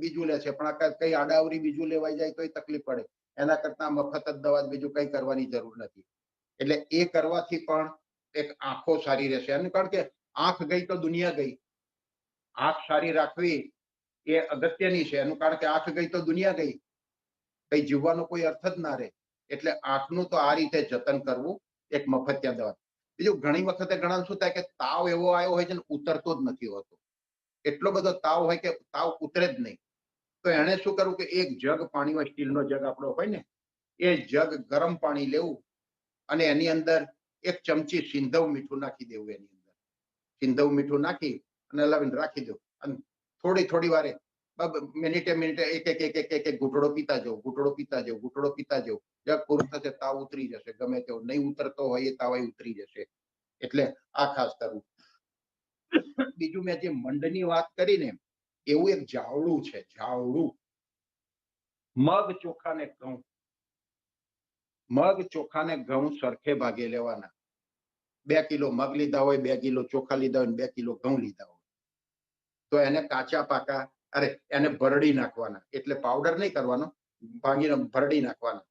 બીજું લે છે પણ આ કઈ આડાવરી બીજું લેવાઈ જાય તો તકલીફ પડે. એના કરતા મફત જ દવા બીજું કઈ કરવાની જરૂર નથી. એટલે એ કરવાથી પણ એક આંખો સારી રહેશે. અને કારણ કે આંખ ગઈ તો દુનિયા ગઈ. આંખ સારી રાખવી એ અગત્યની છે. એનું કારણ કે આંખ ગઈ તો દુનિયા ગઈ, કઈ જીવવાનો કોઈ અર્થ જ ના રહે. એટલે આંખનું તો આ રીતે જતન કરવું એક મફતિયા દવા. બીજું ઘણી વખતે ઘણા શું થાય કે તાવ એવો આવ્યો હોય છે ને ઉતરતો જ નથી હોતો. એટલો બધો તાવ હોય કે તાવ ઉતરે જ નહીં. તો એને શું કરવું કે એક જગ પાણીમાં, સ્ટીલનો જગ આપણો હોય ને એ જગ ગરમ પાણી લેવું અને એની અંદર 1 ચમચી સિંધવ મીઠું નાખી દેવું. એની અંદર સિંધવ મીઠું નાખી અને લાવીને રાખી દો. અને થોડી વારે મિનિટે એક ઘૂંટડો પીતા જવું, ઘૂંટડો પીતા જવું, ઘૂંટડો પીતા જવું. જગ પૂરું થશે, તાવ ઉતરી જશે. ગમે તેવો નહીં ઉતરતો હોય એ તાવ ઉતરી જશે. એટલે આ ખાસ કરવું. બીજું મેં જે મંડની વાત કરી ને એવું એક જાવડું છે. જાવડું મગ, ચોખા ને ઘઉં. મગ, ચોખા ને ઘઉં સરખે ભાગે લેવાના. 2 કિલો મગ લીધા હોય, 2 કિલો ચોખા લીધા હોય, 2 કિલો ઘઉં લીધા હોય તો એને કાચા પાકા એને ભરડી નાખવાના. એટલે પાવડર નહીં કરવાનો, ભાંગીને ભરડી નાખવાના.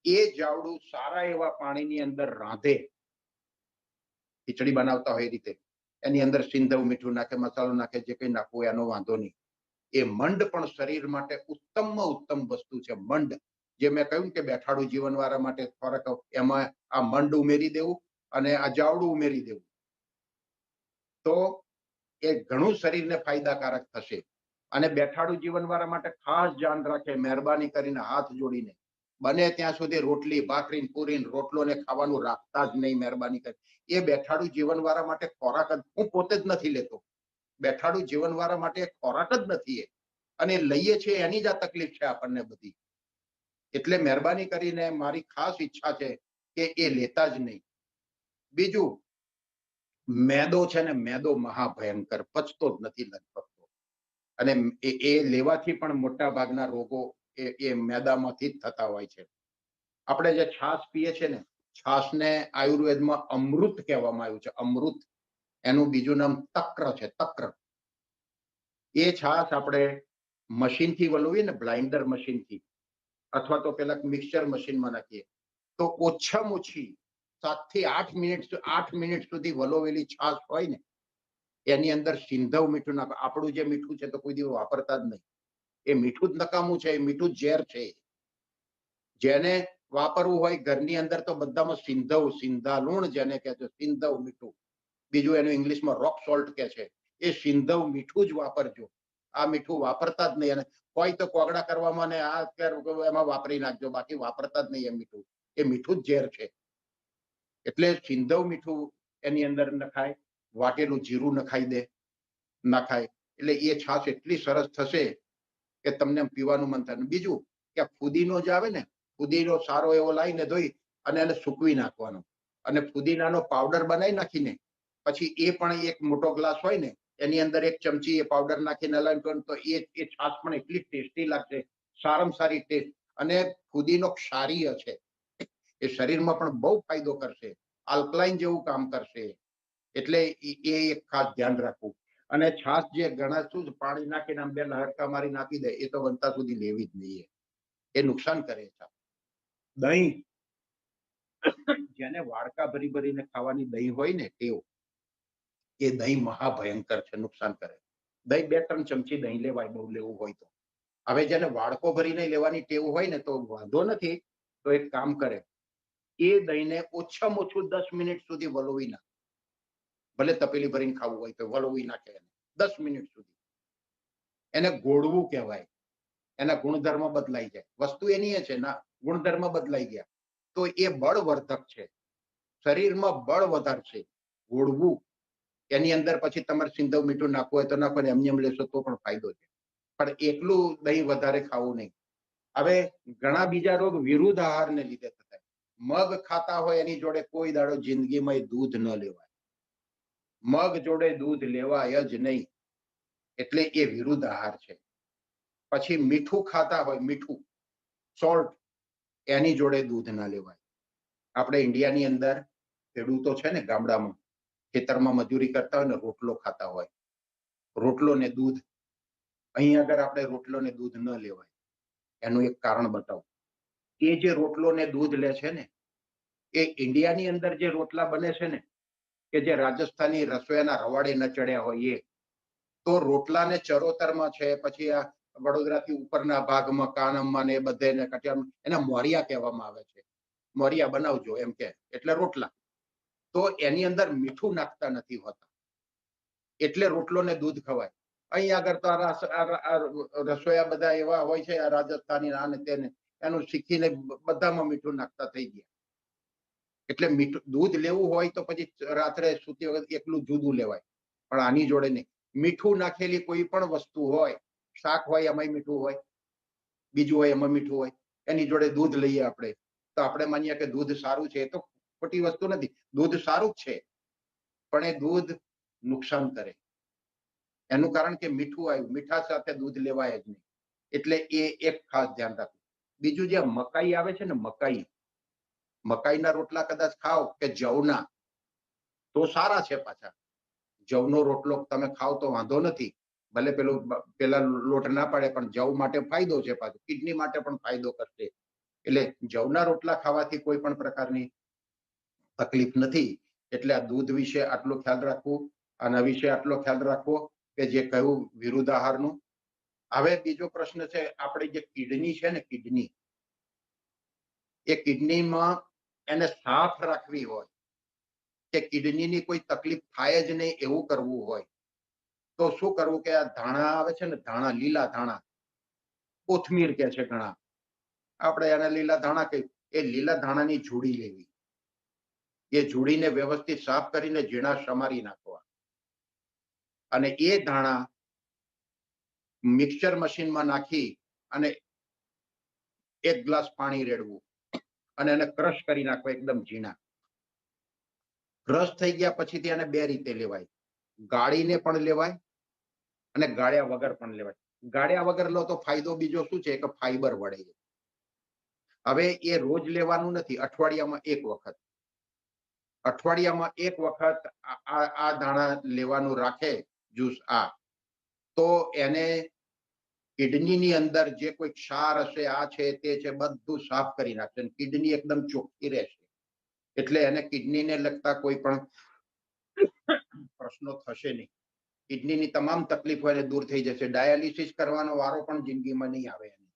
એ જાવડું સારા એવા પાણીની અંદર રાંધે, ખીચડી બનાવતા હોય એ રીતે. એની અંદર સિંધવ મીઠું નાખે, મસાલો નાખે, જે કંઈ નાખવું એનો વાંધો નહીં. એ મંડ પણ શરીર માટે ઉત્તમમાં ઉત્તમ વસ્તુ છે. મંડ જે મેં કહ્યું કે બેઠાડું જીવનવાળા માટે ખોરાક, એમાં આ મંડ ઉમેરી દેવું અને આ જાવડું ઉમેરી દેવું તો એ ઘણું શરીરને ફાયદાકારક થશે. અને બેઠાડું જીવનવાળા માટે ખાસ ધ્યાન રાખે, મહેરબાની કરીને હાથ જોડીને બને ત્યાં સુધી રોટલી, ભાખરી, પૂરી, રોટલોને ખાવાનું રાખતા જ નહીં. મહેરબાની કરી એ બેઠાડું જીવનવાળા માટે ખોરાક જ, હું પોતે જ નથી લેતો. બેઠાડું જીવનવાળા માટે ખોરાક જ નથી એ. અને લઈએ છીએ એની જ આ તકલીફ છે આપણને બધી. એટલે મહેરબાની કરીને મારી ખાસ ઈચ્છા છે કે એ લેતા જ નહીં. બીજું મેદો છે ને, મેદો મહાભયંકર, પચતો જ નથી લગભગ. અને એ લેવાથી પણ મોટા ભાગના રોગો એ મેદામાંથી જ થતા હોય છે. આપણે જે છાશ પીએ છીએ ને, છાશને આયુર્વેદમાં અમૃત કહેવામાં આવ્યું છે. અમૃત. એનું બીજું નામ તક્ર છે. તક્ર. એ છાશ આપણે મશીનથી વલોવીએ ને, બ્લાઇન્ડર મશીનથી, અથવા તો પેલા મિક્સચર મશીનમાં નાખીએ તો ઓછામાં ઓછી 7 થી 8 મિનિટ સુધી વલોવેલી છાશ હોય ને એની અંદર સિંધવ મીઠું નાખો. આપણું જે મીઠું છે તો કોઈ દિવસ વાપરતા જ નહીં. એ મીઠું જ નકામું છે, એ મીઠું ઝેર છે. જેને વાપરવું હોય ઘરની અંદર તો બધામાં સિંધાલુણ જેને કહે છે સિંધવ મીઠું, બીજું એનું ઇંગ્લિશમાં રોક સોલ્ટ કે છે, એ સિંધવ મીઠું જ વાપરજો. આ મીઠું વાપરતા જ નહીં. અને હોય તો કોગળા કરવામાં ને આ એમાં વાપરી નાખજો, બાકી વાપરતા જ નહીં. એ મીઠું, એ મીઠું જ ઝેર છે. એટલે સિંધવ મીઠું એની અંદર નખાય, વાટેલું જીરું નખાય એટલે એ છાશ એટલી સરસ થશે કે તમને પીવાનું મન થાય. બીજું કે ફુદીનો જે આવે ને, ફુદીનો સારો એવો લાવીને ધોઈ અને એને સૂકવી નાખવાનો અને ફુદીનાનો પાવડર બનાવી નાખીને પછી એ પણ એક મોટો ગ્લાસ હોય ને એની અંદર 1 ચમચી એ પાવડર નાખીને હલાવીને તો એ છાશ પણ એટલી ટેસ્ટી લાગશે, સારામાં સારી ટેસ્ટ. અને ફુદીનો ક્ષારીય છે, એ શરીરમાં પણ બહુ ફાયદો કરશે, આલ્કલાઇન જેવું કામ કરશે. એટલે એ એક ખાસ ધ્યાન રાખવું. અને છાશ જે ઘણા શું પાણી નાખીને આમ 2 લહરકા મારી નાખી દે, એ તો બનતા સુધી લેવી જ નહીં. એ નુકસાન કરે છે. દહીં, જેને વાડકા ભરીને ખાવાની દહીં હોય ને ટેવ, એ દહીં મહાભયંકર છે, નુકસાન કરે. દહીં 2-3 ચમચી દહીં લેવાય, બહુ લેવું હોય તો. હવે જેને વાડકો ભરીને લેવાની ટેવ હોય ને તો વાંધો નથી, તો એક કામ કરે, એ દહીંને ઓછામાં ઓછું 10 મિનિટ સુધી વલોવી નાખે. ભલે તપેલી ભરીને ખાવું હોય તો વલોવી નાખે એને 10 મિનિટ સુધી. એને ગોળવું કહેવાય. એના ગુણધર્મ બદલાઈ જાય. વસ્તુ એની છે ના, ગુણધર્મ બદલાઈ ગયા તો એ બળવર્ધક છે, શરીરમાં બળ વધારશે. ગોળવું એની અંદર પછી તમારે સિંધવ મીઠું નાખવું હોય તો નાખો, એમ લેશો તો પણ ફાયદો છે. પણ એકલું દહીં વધારે ખાવું નહીં. હવે ઘણા બીજા રોગ વિરુદ્ધ આહારને લીધે થતા. મગ ખાતા હોય એની જોડે કોઈ દાડો જિંદગીમાં દૂધ ન લેવાય. મગ જોડે દૂધ લેવાય જ નહીં. એટલે એ વિરુદ્ધ આહાર છે. પછી મીઠું ખાતા હોય, મીઠું સોલ્ટ, એની જોડે દૂધ ના લેવાય. આપણે ઇન્ડિયાની અંદર ખેડૂતો છે ને ગામડામાં ખેતરમાં મજૂરી કરતા હોય ને રોટલો ખાતા હોય, રોટલો ને દૂધ. અહીં આગળ આપણે રોટલો ને દૂધ ન લેવાય. એનું એક કારણ બતાવું. એ જે રોટલો ને દૂધ લે છે ને, એ ઇન્ડિયાની અંદર જે રોટલા બને છે ને, કે જે રાજસ્થાની રસોઈના રવાડે ન ચડ્યા હોય એ, તો રોટલાને ચરોતરમાં છે, પછી આ વડોદરાથી ઉપરના ભાગમાં કાનમમાં ને એ બધે એને મોરિયા કહેવામાં આવે છે. મોરિયા બનાવજો એમ કે, એટલે રોટલા. તો એની અંદર મીઠું નાખતા નથી હોતા, એટલે રોટલો ને દૂધ ખવાય. અહીં આગળ તો રસોયા બધા એવા હોય છે આ રાજસ્થાની આને તેને, એનું શીખીને બધામાં મીઠું નાખતા થઈ ગયા. એટલે મીઠું દૂધ લેવું હોય તો પછી રાત્રે સૂતી વખત એકલું જુદું લેવાય, પણ આની જોડે નહીં. મીઠું નાખેલી કોઈ પણ વસ્તુ હોય, શાક હોય એમાં મીઠું હોય, બીજું હોય એમાં મીઠું હોય, એની જોડે દૂધ લઈએ આપણે તો આપણે માનીએ કે દૂધ સારું છે. એ તો ખોટી વસ્તુ નથી. દૂધ સારું જ છે, પણ એ દૂધ નુકસાન કરે. એનું કારણ કે મીઠું આવ્યું, મીઠા સાથે દૂધ લેવાય જ નહીં. એટલે એ એક ખાસ ધ્યાન રાખવું. બીજું જે મકાઈ આવે છે ને, મકાઈના રોટલા કદાચ ખાઓ કે જવના, તો સારા છે. પાછા જવનો રોટલો તમે ખાઓ તો વાંધો નથી. ભલે પેલા લોટ ના પાડે, પણ જવ માટે ફાયદો છે. પાછો કિડની માટે પણ ફાયદો કરશે. એટલે જવના રોટલા ખાવાથી કોઈ પણ પ્રકારની તકલીફ નથી. એટલે આ દૂધ વિશે આટલો ખ્યાલ રાખવું, આના વિશે આટલો ખ્યાલ રાખવો કે જે કહ્યું વિરુદ્ધ આહારનું. હવે બીજો પ્રશ્ન છે, આપણે જે કિડની છે ને, કિડની, એ કિડનીમાં એને સાફ રાખવી હોય કે કિડનીની કોઈ તકલીફ થાય જ નહીં એવું કરવું હોય તો શું કરવું? કે આ ધાણા આવે છે ને, ધાણા, લીલા ધાણા, કોથમીર કે છે ઘણા, આપણે એને લીલા ધાણા કહીએ. એ લીલા ધાણાની જોડી લેવી. એ જોડીને વ્યવસ્થિત સાફ કરીને ઝીણા સમારી નાખવા અને એ ધાણા મિક્સચર મશીનમાં નાખી અને 1 ગ્લાસ પાણી રેડવું અને એને ક્રશ કરી નાખવા એકદમ ઝીણા. ક્રશ થઈ ગયા પછી એને 2 રીતે લેવાય. ગાળીને પણ લેવાય અને ગાળ્યા વગર પણ લેવાય. ગાળ્યા વગર લો તો ફાયદો બીજો શું છે કે ફાઈબર વળે. હવે એ રોજ લેવાનું નથી, અઠવાડિયામાં 1 વખત. અઠવાડિયામાં 1 વખત આ દાણા લેવાનું રાખે જ્યુસ, તો એને કિડનીની અંદર જે કોઈ ક્ષાર હશે, આ છે તે છે, બધું સાફ કરી નાખશે અને કિડની એકદમ ચોખ્ખી રહેશે. એટલે એને કિડનીને લગતા કોઈ પણ પ્રશ્નો થશે નહીં. કિડનીની તમામ તકલીફો એને દૂર થઈ જશે. ડાયાલિસિસ કરવાનો વારો પણ જિંદગીમાં નહીં આવે એને.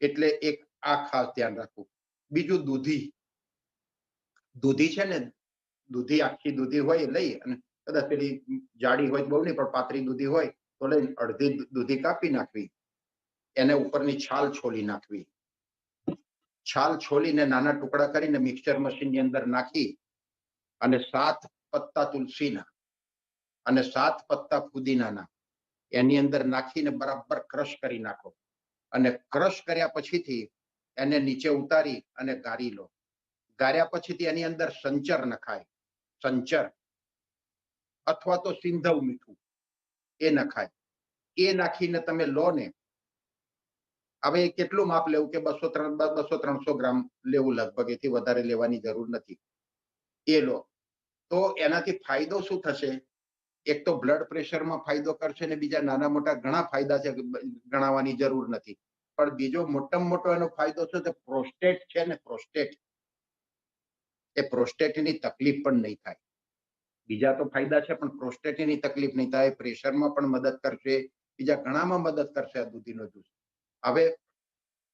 એટલે એક આ ખાસ ધ્યાન રાખવું. બીજું દૂધી. દૂધી છે ને, દૂધી આખી દૂધી હોય લઈ અને કદાચ પેલી જાડી હોય બહુ નહીં, પણ પાતળી દૂધી હોય તો લઈને અડધી દૂધી કાપી નાખવી, એને ઉપરની છાલ છોલી નાખવી. છાલ છોલીને નાના ટુકડા કરીને મિક્સચર મશીનની અંદર નાખી અને 7 પત્તા તુલસીના અને 7 પત્તા ફુદીનાના એની અંદર નાખીને બરાબર ક્રશ કરી નાખો. અને ક્રશ કર્યા પછીથી એને નીચે ઉતારી અને ગાળી લો. ગાળ્યા પછીથી એની અંદર સંચર નખાય, સંચર અથવા તો સિંધવ મીઠું એ નખાય. એ નાખીને તમે લો ને, હવે કેટલું માપ લેવું કે 200-300 ગ્રામ લેવું, લગભગ એથી વધારે લેવાની જરૂર નથી. એ લો તો એનાથી ફાયદો શું થશે? એક તો બ્લડ પ્રેશરમાં ફાયદો કરશે ને બીજા નાના મોટા ઘણા ફાયદા છે, ગણાવવાની જરૂર નથી. પણ બીજો મોટામાં મોટો એનો ફાયદો શું છે? પ્રોસ્ટેટ છે ને, પ્રોસ્ટેટ, એ પ્રોસ્ટેટની તકલીફ પણ નહીં થાય. બીજા તો ફાયદા છે પણ પ્રોસ્ટેટની તકલીફ નહીં થાય. પ્રેશરમાં પણ મદદ કરશે, બીજા ઘણામાં મદદ કરશે આ દૂધીનો જ્યુસ. હવે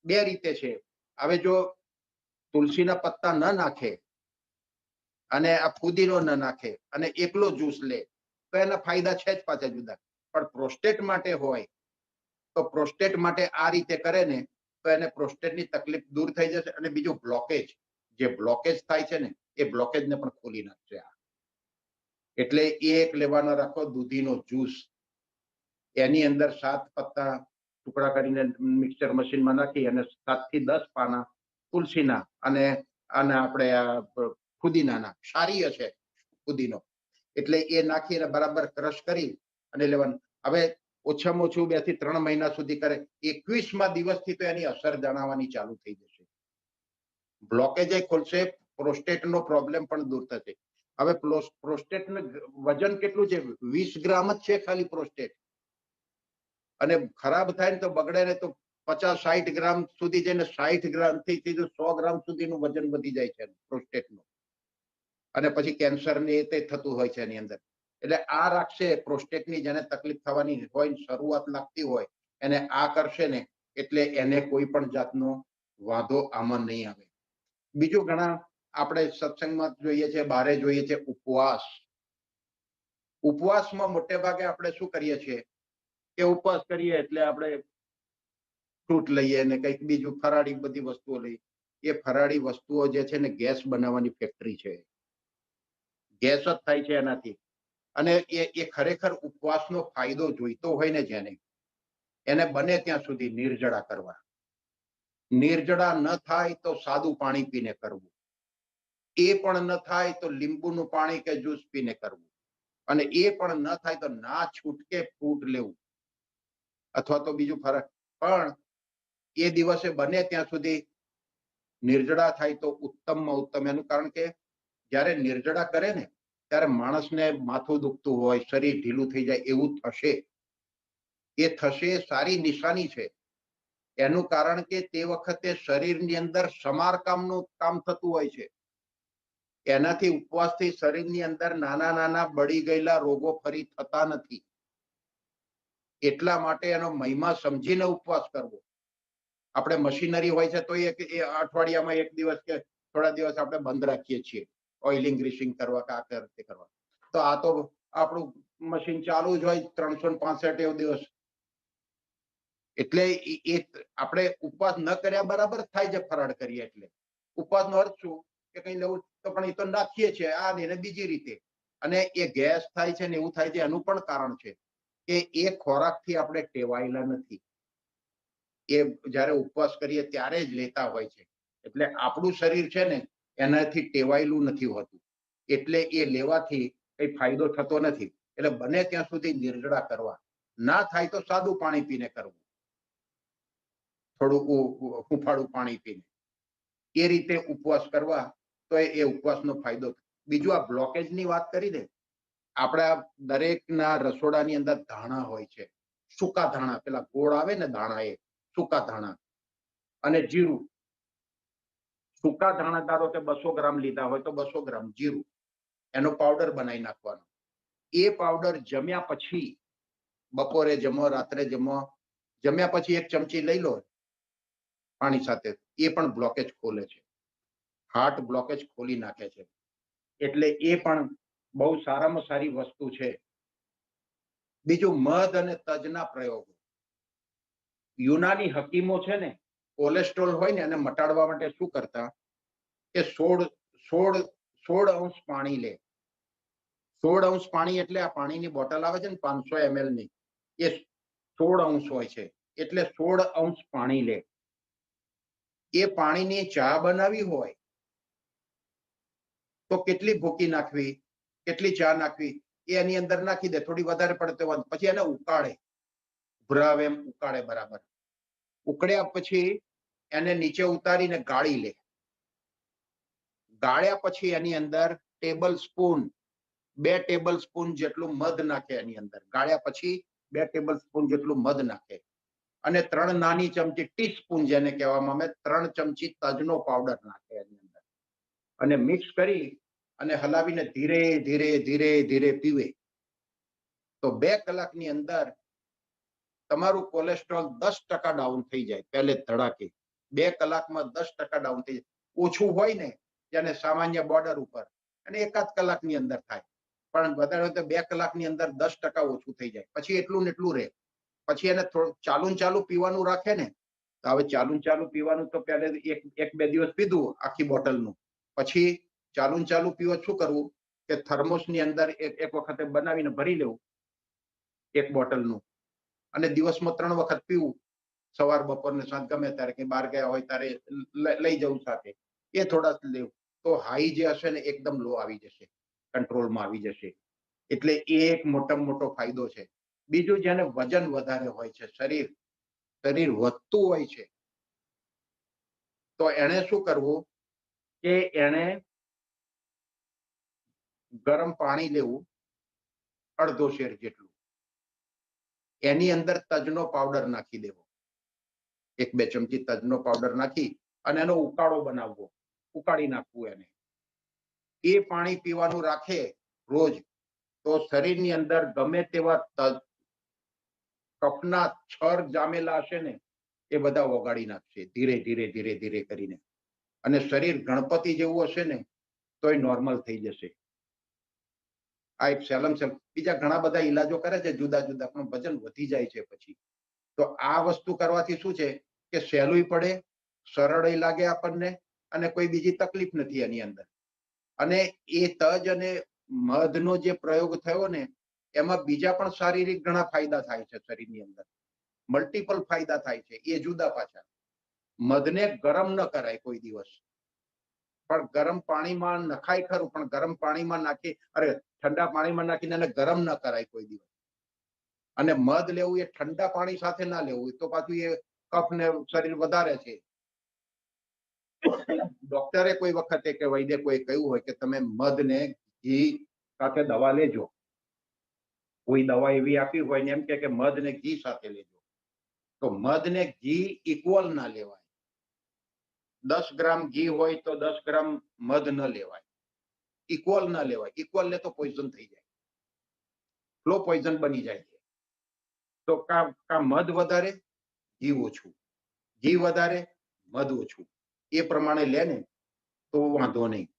2 રીતે છે. હવે જો તુલસીના પત્તા ન નાખે અને આ ફુદીનો ન નાખે અને એકલો જ્યુસ લે તો એના ફાયદા છે જ પાછા જુદા. પણ પ્રોસ્ટેટ માટે હોય તો પ્રોસ્ટેટ માટે આ રીતે કરે ને તો એને પ્રોસ્ટેટની તકલીફ દૂર થઈ જશે. અને બીજું બ્લોકેજ, જે બ્લોકેજ થાય છે ને એ બ્લોકેજને પણ ખોલી નાખશે આ. એટલે એ એક લેવાનો રાખો દૂધીનો જ્યુસ. એની અંદર 7 પત્તા ટુકડા કરીને મિક્સચર મશીનમાં નાખી અને 7 થી 10 પાના તુલસીના અને આપણે આ ફુદીનાના, ક્ષારીય છે ફુદીનો, એટલે એ નાખીને બરાબર ક્રશ કરી અને લેવાનું. હવે ઓછામાં ઓછું 2 થી 3 મહિના સુધી કરે. 21મા દિવસથી તો એની અસર જણાવવાની ચાલુ થઈ જશે. બ્લોકેજ ખોલશે, પ્રોસ્ટેટનો પ્રોબ્લેમ પણ દૂર થશે. હવે પ્રોસ્ટેટનું વજન કેટલું છે? 20 ગ્રામ જ છે ખાલી પ્રોસ્ટેટ. અને ખરાબ થાય ને તો બગડે ને તો 50-60 ગ્રામ સુધી જઈને 60 ગ્રામ થી સીધું 100 ગ્રામ સુધીનું વજન વધી જાય છે પ્રોસ્ટેટનું. અને પછી કેન્સર ને તે થતું હોય છે એની અંદર. એટલે આ રાખશે પ્રોસ્ટેટની જેને તકલીફ થવાની હોય, શરૂઆત લાગતી હોય, એને આ કરશે ને એટલે એને કોઈ પણ જાતનો વાંધો આમાં નહીં આવે. બીજું ઘણા આપણે સત્સંગમાં જોઈએ છે, બહારે જોઈએ છે, ઉપવાસ. ઉપવાસમાં મોટે ભાગે આપણે શું કરીએ છીએ કે ઉપવાસ કરીએ એટલે આપણે ફ્રૂટ લઈએ ને કંઈક બીજું ફરાળી બધી વસ્તુઓ લઈએ. એ ફરાળી વસ્તુઓ જે છે ને ગેસ બનાવવાની ફેક્ટરી છે. ગેસ જ થાય છે એનાથી. અને એ ખરેખર ઉપવાસનો ફાયદો જોઈતો હોય ને જેને, એને બને ત્યાં સુધી નિર્જળા કરવા. નિર્જળા ન થાય તો સાદું પાણી પીને કરવું. એ પણ ન થાય તો લીંબુનું પાણી કે જ્યુસ પીને કરવું. અને એ પણ ન થાય તો ના છૂટકે ફ્રૂટ લેવું અથવા તો બીજું ફરક. પણ એ દિવસે બને ત્યાં સુધી નિર્જળા થાય તો ઉત્તમમાં ઉત્તમ. એનું કારણ કે જ્યારે નિર્જળા કરે ને ત્યારે માણસને માથું દુખતું હોય, શરીર ઢીલું થઈ જાય એવું થશે. એ થશે, સારી નિશાની છે. એનું કારણ કે તે વખતે શરીરની અંદર સમારકામનું કામ થતું હોય છે. એનાથી ઉપવાસથી શરીરની અંદર નાના નાના બળી ગયેલા રોગો ફરી થતા નથી. એટલા માટે એનો મહિમા સમજીને ઉપવાસ કરવો. આપણે મશીનરી હોય છે તો એ અઠવાડિયામાં 1 દિવસ કે થોડા દિવસ આપણે બંધ રાખીએ છીએ ઓઇલિંગ ગ્રીસિંગ કરવા કે આ તે કરવા. તો આ તો આપણું મશીન ચાલુ જ હોય 365 દિવસ. એટલે એ આપણે ઉપવાસ ન કર્યા બરાબર થાય છે ફરાળ કરીએ એટલે. ઉપવાસનો અર્થ શું કે કઈ લેવું તો પણ એ તો નાખીએ છીએ આ ને બીજી રીતે. અને એ ગેસ થાય છે ને એવું થાય છે એનું પણ કારણ છે કે એ ખોરાકથી આપણે ટેવાયેલા નથી. એ જ્યારે ઉપવાસ કરીએ ત્યારે જ લેતા હોય છે. એટલે આપણું શરીર છે ને એનાથી ટેવાયેલું નથી હોતું. એટલે એ લેવાથી કઈ ફાયદો થતો નથી. એટલે બને ત્યાં સુધી નિર્જળા કરવા. ના થાય તો સાદું પાણી પીને કરવું, થોડું હુંફાળું પાણી પીને. એ રીતે ઉપવાસ કરવા તો એ ઉપવાસનો ફાયદો. બીજું આ બ્લોકેજની વાત કરી દે. આપણા દરેકના રસોડાની અંદર ધાણા હોય છે. સૂકા ધાણા, પેલા ગોળ આવે ને દાણા, એ સૂકા ધાણા અને જીરું. સૂકા ધાણા ધારો કે 200 ગ્રામ લીધા હોય તો 200 ગ્રામ જીરું, એનો પાવડર બનાવી નાખવાનો. એ પાવડર જમ્યા પછી, બપોરે જમો, રાત્રે જમો, જમ્યા પછી 1 ચમચી લઈ લો પાણી સાથે. એ પણ બ્લોકેજ ખોલે છે, હાર્ટ બ્લોકેજ ખોલી નાખે છે. એટલે એ પણ બહુ સારામાં સારી વસ્તુ છે. બીજું, મધ અને તજના પ્રયોગો. યુનાની હકીમો છે ને, કોલેસ્ટ્રોલ હોય ને એને મટાડવા માટે શું કરતા કે 16 અંશ પાણી લે. 16 અંશ પાણી એટલે આ પાણીની બોટલ આવે છે ને 500 ml ની, એ 16 અંશ હોય છે. એટલે 16 અંશ પાણી લે. એ પાણીની ચા બનાવી હોય તો કેટલી ભૂકી નાખવી, કેટલી ચા નાખવી, એ એની અંદર નાખી દે. થોડી વધારે પડે તો પછી એને ઉકાળે, ભરાવે એમ ઉકાળે બરાબર. ઉકળ્યા પછી એને નીચે ઉતારીને ગાળી લે. ગાળ્યા પછી એની અંદર 2 ટેબલ સ્પૂન જેટલું મધ નાખે એની અંદર. ગાળ્યા પછી 2 ટેબલ સ્પૂન જેટલું મધ નાખે અને 3 નાની ચમચી, ટીસ્પૂન જેને કહેવામાં આવે, 3 ચમચી તજનો પાવડર નાખે એની અંદર અને મિક્સ કરી અને હલાવીને ધીરે ધીરે ધીરે ધીરે પીવે તો 2 કલાકની અંદર તમારું કોલેસ્ટ્રોલ 10% ડાઉન થઈ જાય. પહેલે ધડાકે 2 કલાકમાં 10% ડાઉન થઈ જાય. ઓછું હોય ને જેને સામાન્ય બોર્ડર ઉપર, અને 1 કલાકની અંદર થાય, પણ વધારે હોય તો 2 કલાકની અંદર 10% ઓછું થઈ જાય. પછી એટલું ને એટલું રહે. પછી એને થોડું ચાલુ પીવાનું રાખે ને, તો હવે ચાલુ પીવાનું તો પહેલે 1-2 દિવસ પીધું આખી બોટલનું. પછી ચાલુ પીવો શું કરવું કે થર્મોસની અંદર એક વખતે બનાવીને ભરી લેવું 1 બોટલનું, અને દિવસમાં 3 વખત પીવું. સવાર, બપોર ને સાંજ, ગમે ત્યારે કે બહાર ગયા હોય ત્યારે લઈ જવું સાથે. એ થોડા લેવું તો હાઈ જે હશે ને એકદમ લો આવી જશે, કંટ્રોલમાં આવી જશે. એટલે એ એક મોટામાં મોટો ફાયદો છે. બીજું, જેને વજન વધારે હોય છે, શરીર વધતું હોય છે, તો એને શું કરવું કે એને ગરમ પાણી લેવું, અડધો શેર જેટલું. એની અંદર તજનો પાવડર નાખી દેવો, 1-2 ચમચી તજનો પાવડર નાખી અને એનો ઉકાળો બનાવવો, ઉકાળી નાખવું એને. એ પાણી પીવાનું રાખે રોજ, તો શરીરની અંદર ગમે તેવા કફના છર જામેલા હશે ને એ બધા ઓગાળી નાખશે ધીરે ધીરે ધીરે ધીરે કરીને. અને શરીર ગણપતિ જેવું હશે ને તોય નોર્મલ થઈ જશે. આ એક સહેલમ સહેલ. બીજા ઘણા બધા ઈલાજો કરે છે જુદા જુદા, પણ વજન વધી જાય છે પછી. તો આ વસ્તુ કરવાથી શું છે કે સહેલું પડે, સરળ લાગે આપણને, અને કોઈ બીજી તકલીફ નથી એની અંદર. અને એ તજ અને મધનો જે પ્રયોગ થયો ને, એમાં બીજા પણ શારીરિક ઘણા ફાયદા થાય છે શરીરની અંદર. મલ્ટિપલ ફાયદા થાય છે, એ જુદા પાછા. મધને ગરમ ન કરાય કોઈ દિવસ, પણ ગરમ પાણીમાં નખાય ખરું, પણ ગરમ પાણીમાં નાખી, ઠંડા પાણીમાં નાખીને એને ગરમ ન કરાય કોઈ દિવસ. અને મધ લેવું એ ઠંડા પાણી સાથે ના લેવું, તો પાછું એ કફ ને શરીર વધારે છે. ડોક્ટરે કોઈ વખતે કે વૈદ્ય કોઈ કહ્યું હોય કે તમે મધ ને ઘી સાથે દવા લેજો, કોઈ દવા એવી આપી હોય ને એમ કે મધ ને ઘી સાથે લેજો, તો મધ ને ઘી ઇક્વલ ના લેવાય. 10 ગ્રામ ઘી હોય તો 10 ગ્રામ મધ ન લેવાય, ઇક્વલ ના લેવાય. ઇક્વલ લે તો પોઈઝન થઈ જાય, સ્લો પોઈઝન બની જાય છે. તો કા મધ વધારે, ઘી ઓછું, ઘી વધારે, મધ ઓછું, એ પ્રમાણે લે ને તો વાંધો નહીં.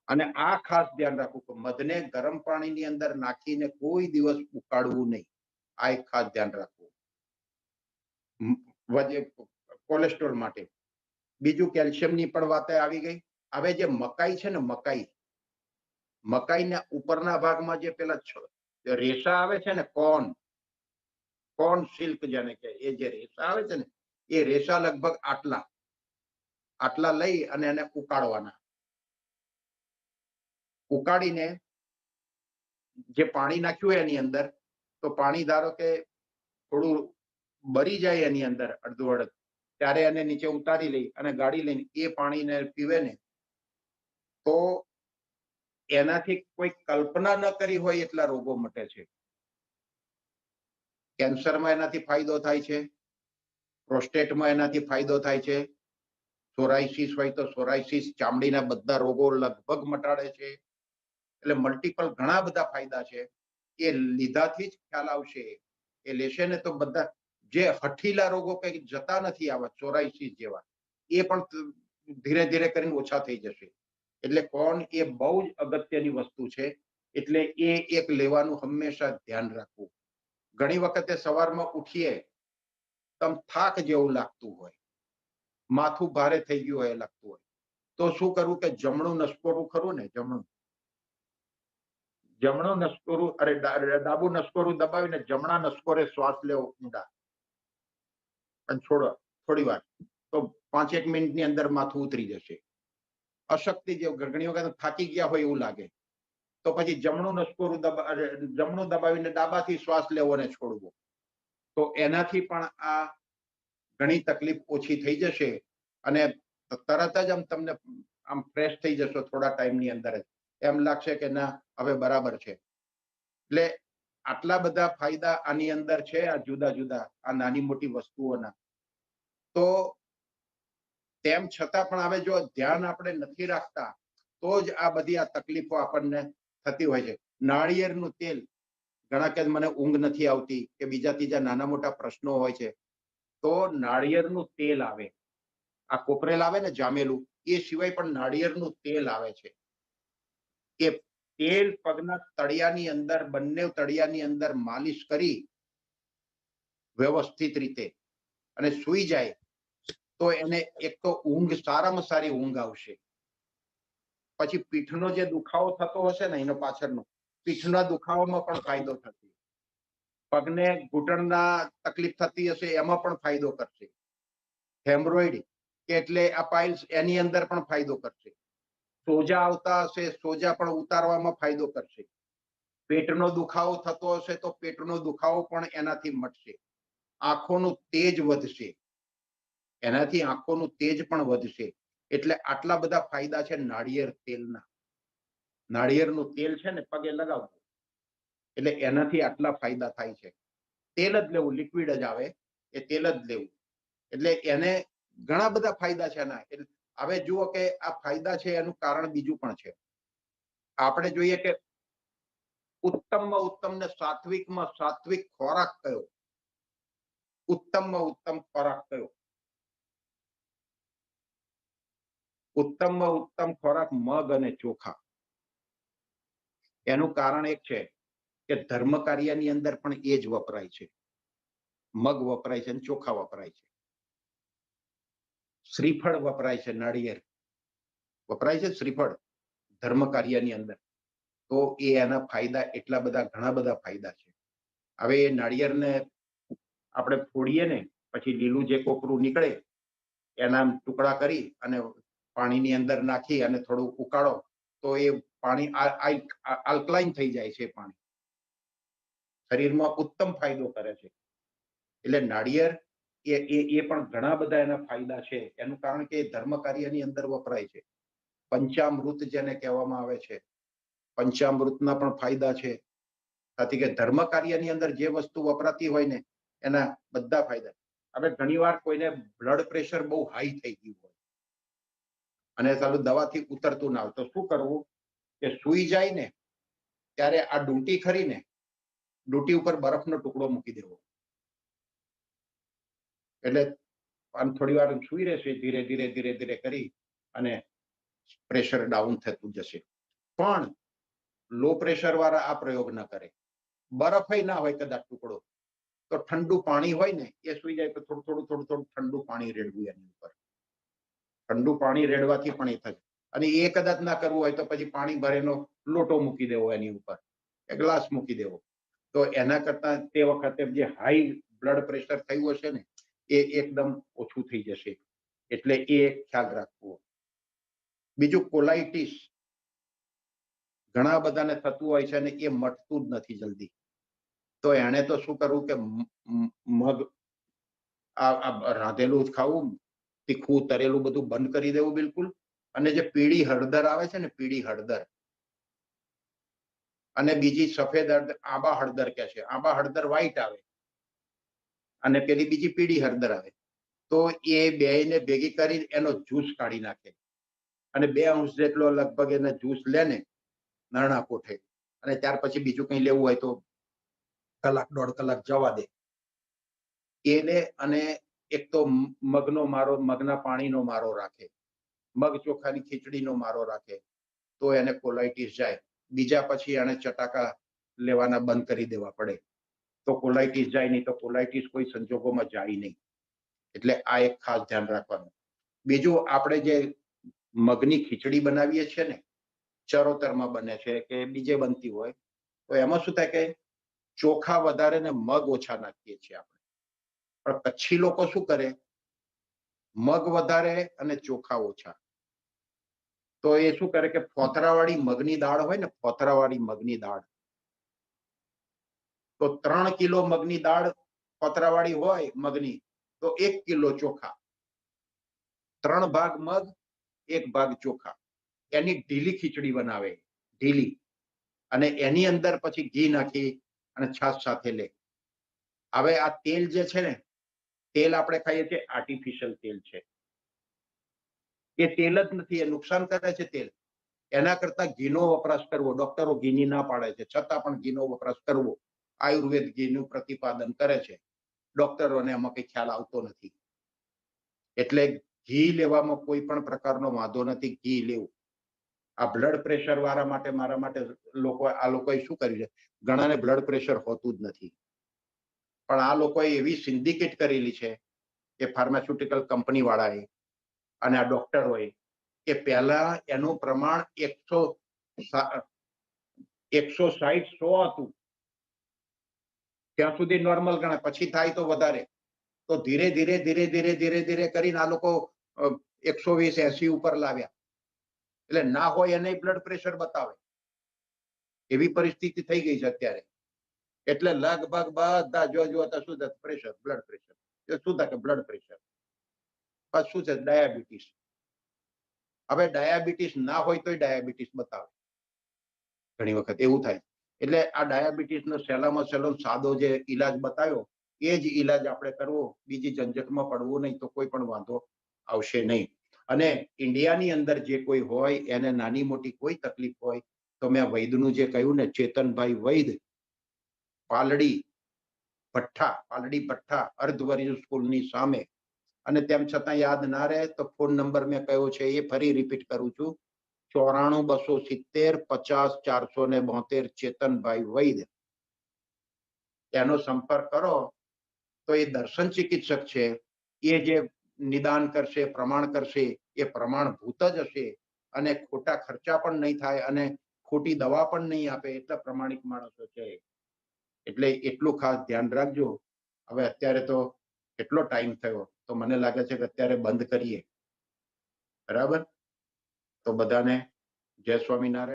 અને આ ખાસ ધ્યાન રાખવું કે મધને ગરમ પાણીની અંદર નાખીને કોઈ દિવસ ઉકાળવું નહીં. આ એક ખાસ ધ્યાન રાખવું કોલેસ્ટ્રોલ માટે. બીજું, કેલ્શિયમની પણ વાત આવી ગઈ. હવે જે મકાઈ છે ને, મકાઈના ઉપરના ભાગમાં જે પેલા રેસા આવે છે ને, કોર્ન સિલ્ક જેને કહે, એ જે રેસા આવે છે ને, એ રેસા લગભગ આટલા લઈ અને એને ઉકાળવાના. ઉકાળીને જે પાણી નાખ્યું હોય એની અંદર, તો પાણી ધારો કે થોડું બરી જાય એની અંદર અડધું અડધ, ત્યારે એને નીચે ઉતારી લઈ અને ગાળી લઈને એ પાણીને પીવે ને, તો એનાથી કોઈ કલ્પના ન કરી હોય એટલા રોગો મટે છે. કેન્સરમાં એનાથી ફાયદો થાય છે, પ્રોસ્ટેટમાં એનાથી ફાયદો થાય છે, સોરાઇસિસ હોય તો સોરાઇસિસ, ચામડીના બધા રોગો લગભગ મટાડે છે. એટલે મલ્ટિપલ ઘણા બધા ફાયદા છે. એ લીધાથી જ ખ્યાલ આવશે. એ લેશે ને તો બધા જે હઠીલા રોગો કઈ જતા નથી, આવા સોરાઇસિસ જેવા, એ પણ ધીરે ધીરે કરીને ઓછા થઈ જશે. એટલે કોણ એ બહુ જ અગત્યની વસ્તુ છે. એટલે એ એક લેવાનું હંમેશા ધ્યાન રાખવું. ઘણી વખતે સવારમાં ઉઠીએ તમ થાક જેવું લાગતું હોય, માથું ભારે થઈ ગયું હોય લાગતું હોય, તો શું કરવું કે જમણું નસકોરું ખરું ને, જમણું નસકોરું, ડાબુ નસકોરું દબાવીને જમણા નસકોરે શ્વાસ લેવો ઊંડા અને છોડો થોડી વાર, તો 5-1 મિનિટની અંદર માથું ઉતરી જશે. અશક્તિ જેવું ઘણી વખત થાકી ગયા હોય એવું લાગે, તો પછી જમણું નસકોરું જમણું દબાવીને ડાબાથી શ્વાસ લેવો અને છોડવો, તો એનાથી પણ આ ઘણી તકલીફ ઓછી થઈ જશે. અને તરત જ આમ તમને આમ ફ્રેશ થઈ જશો. થોડા ટાઈમની અંદર જ એમ લાગશે કે ના હવે બરાબર છે. એટલે આટલા બધા ફાયદા આની અંદર છે, આ જુદા જુદા આ નાની મોટી વસ્તુઓના. તો તેમ છતાં પણ હવે જો ધ્યાન આપણે નથી રાખતા તો જ આ બધી આ તકલીફો આપણને થતી હોય છે. નાળિયેરનું તેલ, ઘણા કે મને ઊંઘ નથી આવતી કે બીજા ત્રીજા નાના મોટા પ્રશ્નો હોય છે, તો નાળિયેરનું તેલ આવે, આ કોપરેલ આવે ને જામેલું, એ સિવાય પણ નાળિયેરનું તેલ આવે છે. એ તેલ પગના તળિયાની અંદર, બંને તળિયાની અંદર માલિશ કરી વ્યવસ્થિત રીતે અને સૂઈ જાય તો એને એક તો ઊંઘ, સારામાં સારી ઊંઘ આવશે. પછી પીઠનો જે દુખાવો થતો હશે ને, એનો પાછળનો પીઠના દુખાવામાં પણ ફાયદો થશે. પગને ઘૂંટણના તકલીફ થતી હશે એમાં પણ ફાયદો કરશે. હેમરોઇડ કે એટલે આ પાઇલ્સ, એની અંદર પણ ફાયદો કરશે. સોજા આવતા હશે, સોજા પણ ઉતારવામાં ફાયદો કરશે. પેટનો દુખાવો થતો હશે તો પેટનો દુખાવો પણ એનાથી મટશે. આંખોનું તેજ વધશે, એનાથી આંખોનું તેજ પણ વધશે. એટલે આટલા બધા ફાયદા છે નાળિયેર તેલના. નાળિયેરનું તેલ છે ને પગે લગાવવું એટલે એનાથી આટલા ફાયદા થાય છે. તેલ જ લેવું, લિક્વિડ જ આવે, એ તેલ જ લેવું. એટલે એને ઘણા બધા ફાયદા છે એના. હવે જુઓ કે આ ફાયદા છે એનું કારણ બીજું પણ છે. આપણે જોઈએ કે ઉત્તમમાં ઉત્તમ ને સાત્વિકમાં સાત્વિક ખોરાક કયો? ઉત્તમમાં ઉત્તમ ખોરાક કયો? ઉત્તમમાં ઉત્તમ ખોરાક મગ અને ચોખા. એનું કારણ એક છે કે ધર્મ કાર્યની અંદર પણ એ જ વપરાય છે. મગ વપરાય છે અને ચોખા વપરાય છે. શ્રીફળ વપરાય છે, નાળિયેર વપરાય છે, શ્રીફળ ધર્મ કાર્યની અંદર. તો એ એના ફાયદા એટલા બધા, ઘણા બધા ફાયદા છે. હવે એ નાળિયેરને આપણે ફોડીએ ને પછી લીલું જે કોપરું નીકળે એના ટુકડા કરી અને પાણીની અંદર નાખી અને થોડું ઉકાળો તો એ પાણી આલ્કલાઇન થઈ જાય છે. પાણી શરીરમાં ઉત્તમ ફાયદો કરે છે. એટલે નાળિયેર એ પણ ઘણા બધા એના ફાયદા છે. એનું કારણ કે ધર્મ કાર્યની અંદર વપરાય છે. પંચામૃત જેને કહેવામાં આવે છે, પંચામૃતના પણ ફાયદા છે. સાથે કે ધર્મ કાર્યની અંદર જે વસ્તુ વપરાતી હોય ને એના બધા ફાયદા. હવે ઘણી વાર કોઈને બ્લડ પ્રેશર બહુ હાઈ થઈ ગયું હોય અને ચાલુ દવાથી ઉતરતું ના હોય તો શું કરવું કે સૂઈ જાય ને ત્યારે આ ડૂંટી ખરીને ડૂંટી ઉપર બરફનો ટુકડો મૂકી દેવો. એટલે આમ થોડી વાર સૂઈ રહેશે, ધીરે ધીરે ધીરે ધીરે કરી અને પ્રેશર ડાઉન થતું જશે. પણ લો પ્રેશર વાળા આ પ્રયોગ ન કરે. બરફ ના હોય કદાચ ટુકડો, તો ઠંડુ પાણી હોય ને એ સૂઈ જાય તો થોડું થોડું થોડું થોડું ઠંડુ પાણી રેડવું એની ઉપર. ઠંડુ પાણી રેડવાથી પણ એ થાય. અને એ કદાચ ના કરવું હોય તો પછી પાણી ભરેલો લોટો મૂકી દેવો એની ઉપર, એક ગ્લાસ મૂકી દેવો. તો એના કરતા તે વખતે જે હાઈ બ્લડ પ્રેશર થયું હશે ને એ એકદમ ઓછું થઈ જશે. એટલે એ ખ્યાલ રાખવો. બીજું કોલાઇટિસ ઘણા બધાને થતું હોય છે અને એ મટતું જ નથી જલ્દી. તો એને તો શું કરવું કે મગ રાંધેલું જ ખાવું, તીખું તરેલું બધું બંધ કરી દેવું બિલકુલ. અને જે પીળી હળદર આવે છે ને, પીળી હળદર, અને બીજી સફેદ હળદર, આંબા હળદર કે છે, આંબા હળદર વ્હાઈટ આવે, અને પેલી બીજી પીળી હળદર આવે, તો એ બેયને ભેગી કરી એનો જ્યુસ કાઢી નાખે અને 2 અંશ જેટલો લગભગ એને જ્યુસ લે ને નરણા કોઠે, અને ત્યાર પછી બીજું કંઈ લેવું હોય તો કલાક 1.5 કલાક જવા દે એને. અને એક તો મગનો મારો, મગના પાણીનો મારો રાખે, મગ ચોખાની ખીચડીનો મારો રાખે, તો એને કોલાઇટિસ જાય. બીજા પછી એને ચટાકા લેવાના બંધ કરી દેવા પડે, તો કોલાઇટિસ જાય નહીં. તો કોલાઇટિસ કોઈ સંજોગોમાં જાય નહીં. એટલે આ એક ખાસ ધ્યાન રાખવાનું. બીજું, આપણે જે મગની ખીચડી બનાવીએ છીએ ને, ચરોતરમાં બને છે કે બીજે બનતી હોય, તો એમાં શું થાય કે ચોખા વધારે ને મગ ઓછા નાખીએ છીએ આપણે. પણ કચ્છી લોકો શું કરે, મગ વધારે અને ચોખા ઓછા. તો એ શું કરે કે ફોતરાવાળી મગની દાળ હોય ને, ફોતરાવાળી મગની દાળ, તો 3 કિલો મગની દાળ ફોતરાવાળી હોય મગની, તો 1 કિલો ચોખા. 3 ભાગ મગ, 1 ભાગ ચોખા. એની ઢીલી ખીચડી બનાવે, ઢીલી. અને એની અંદર પછી ઘી નાખી અને છાશ સાથે લે. હવે આ તેલ જે છે ને, તેલ આપણે ખાઈએ છીએ આર્ટિફિશિયલ તેલ છે. એ તેલ જ નથી, એ નુકસાન કરે છે તેલ. એના કરતા ઘીનો વપરાશ કરવો. ડોક્ટરો ઘીની ના પાડે છે, છતાં પણ ઘીનો વપરાશ કરવો. આયુર્વેદ ઘીનું પ્રતિપાદન કરે છે, ડોક્ટરોને એમાં કઈ ખ્યાલ આવતો નથી. એટલે ઘી લેવામાં કોઈ પણ પ્રકારનો વાંધો નથી, ઘી લેવું. આ બ્લડ પ્રેશર વાળા માટે, મારા માટે આ લોકોએ શું કર્યું છે, ઘણાને બ્લડ પ્રેશર હોતું જ નથી, પણ આ લોકોએ એવી સિન્ડિકેટ કરેલી છે કે ફાર્માસ્યુટિકલ કંપની વાળાએ અને આ ડોક્ટરોએ, કે પહેલા એનું પ્રમાણ 160-100 હતું, ત્યાં સુધી નોર્મલ ગણાય. પછી થાય તો વધારે, તો ધીરે ધીરે ધીરે ધીરે ધીરે ધીરે કરીને આ લોકો 120-80 ઉપર લાવ્યા. એટલે ના હોય એને બ્લડ પ્રેશર બતાવે, એવી પરિસ્થિતિ થઈ ગઈ છે અત્યારે. એટલે લગભગ બધા જોતા શું થાય, પ્રેશર, બ્લડ પ્રેશર. શું થાય કે બ્લડ પ્રેશર, પછી શું છે ડાયાબિટીસ. હવે ડાયાબિટીસ ના હોય તોય ડાયાબિટીસ બતાવે, ઘણી વખત એવું થાય. એટલે આ ડાયાબિટીસનો સહેલામાં સહેલો સાદો જે ઈલાજ બતાવ્યો, એ જ ઈલાજ આપણે કરવો, બીજી ઝંઝટમાં પડવું નહીં, તો કોઈ પણ વાંધો આવશે નહીં. અને ઇન્ડિયાની અંદર જે કોઈ હોય એને નાની મોટી કોઈ તકલીફ હોય, તો મેં વૈદનું જે કહ્યું ને, ચેતનભાઈ વૈદ, પાલડી ભઠ્ઠા, અર્ધવર્ય સ્કૂલની સામે. અને તેમ છતાં યાદ ના રહે તો ફોન નંબર મેં કહ્યો છે એ ફરી રિપીટ કરું છું, 94-270-50-472, ચેતનભાઈ વૈદ. એનો સંપર્ક કરો તો એ દર્શન ચિકિત્સક છે. એ જે નિદાન કરશે, પ્રમાણ કરશે, એ પ્રમાણભૂત જ હશે, અને ખોટા ખર્ચા પણ નહીં થાય, અને ખોટી દવા પણ નહીં આપે. એટલા પ્રમાણિક માણસો છે. એટલે એટલું ખાસ ધ્યાન રાખજો. હવે અત્યારે તો કેટલો ટાઈમ થયો, તો મને લાગે છે કે અત્યારે બંધ કરીએ. બરાબર? તો બધાને જય સ્વામિનારાયણ.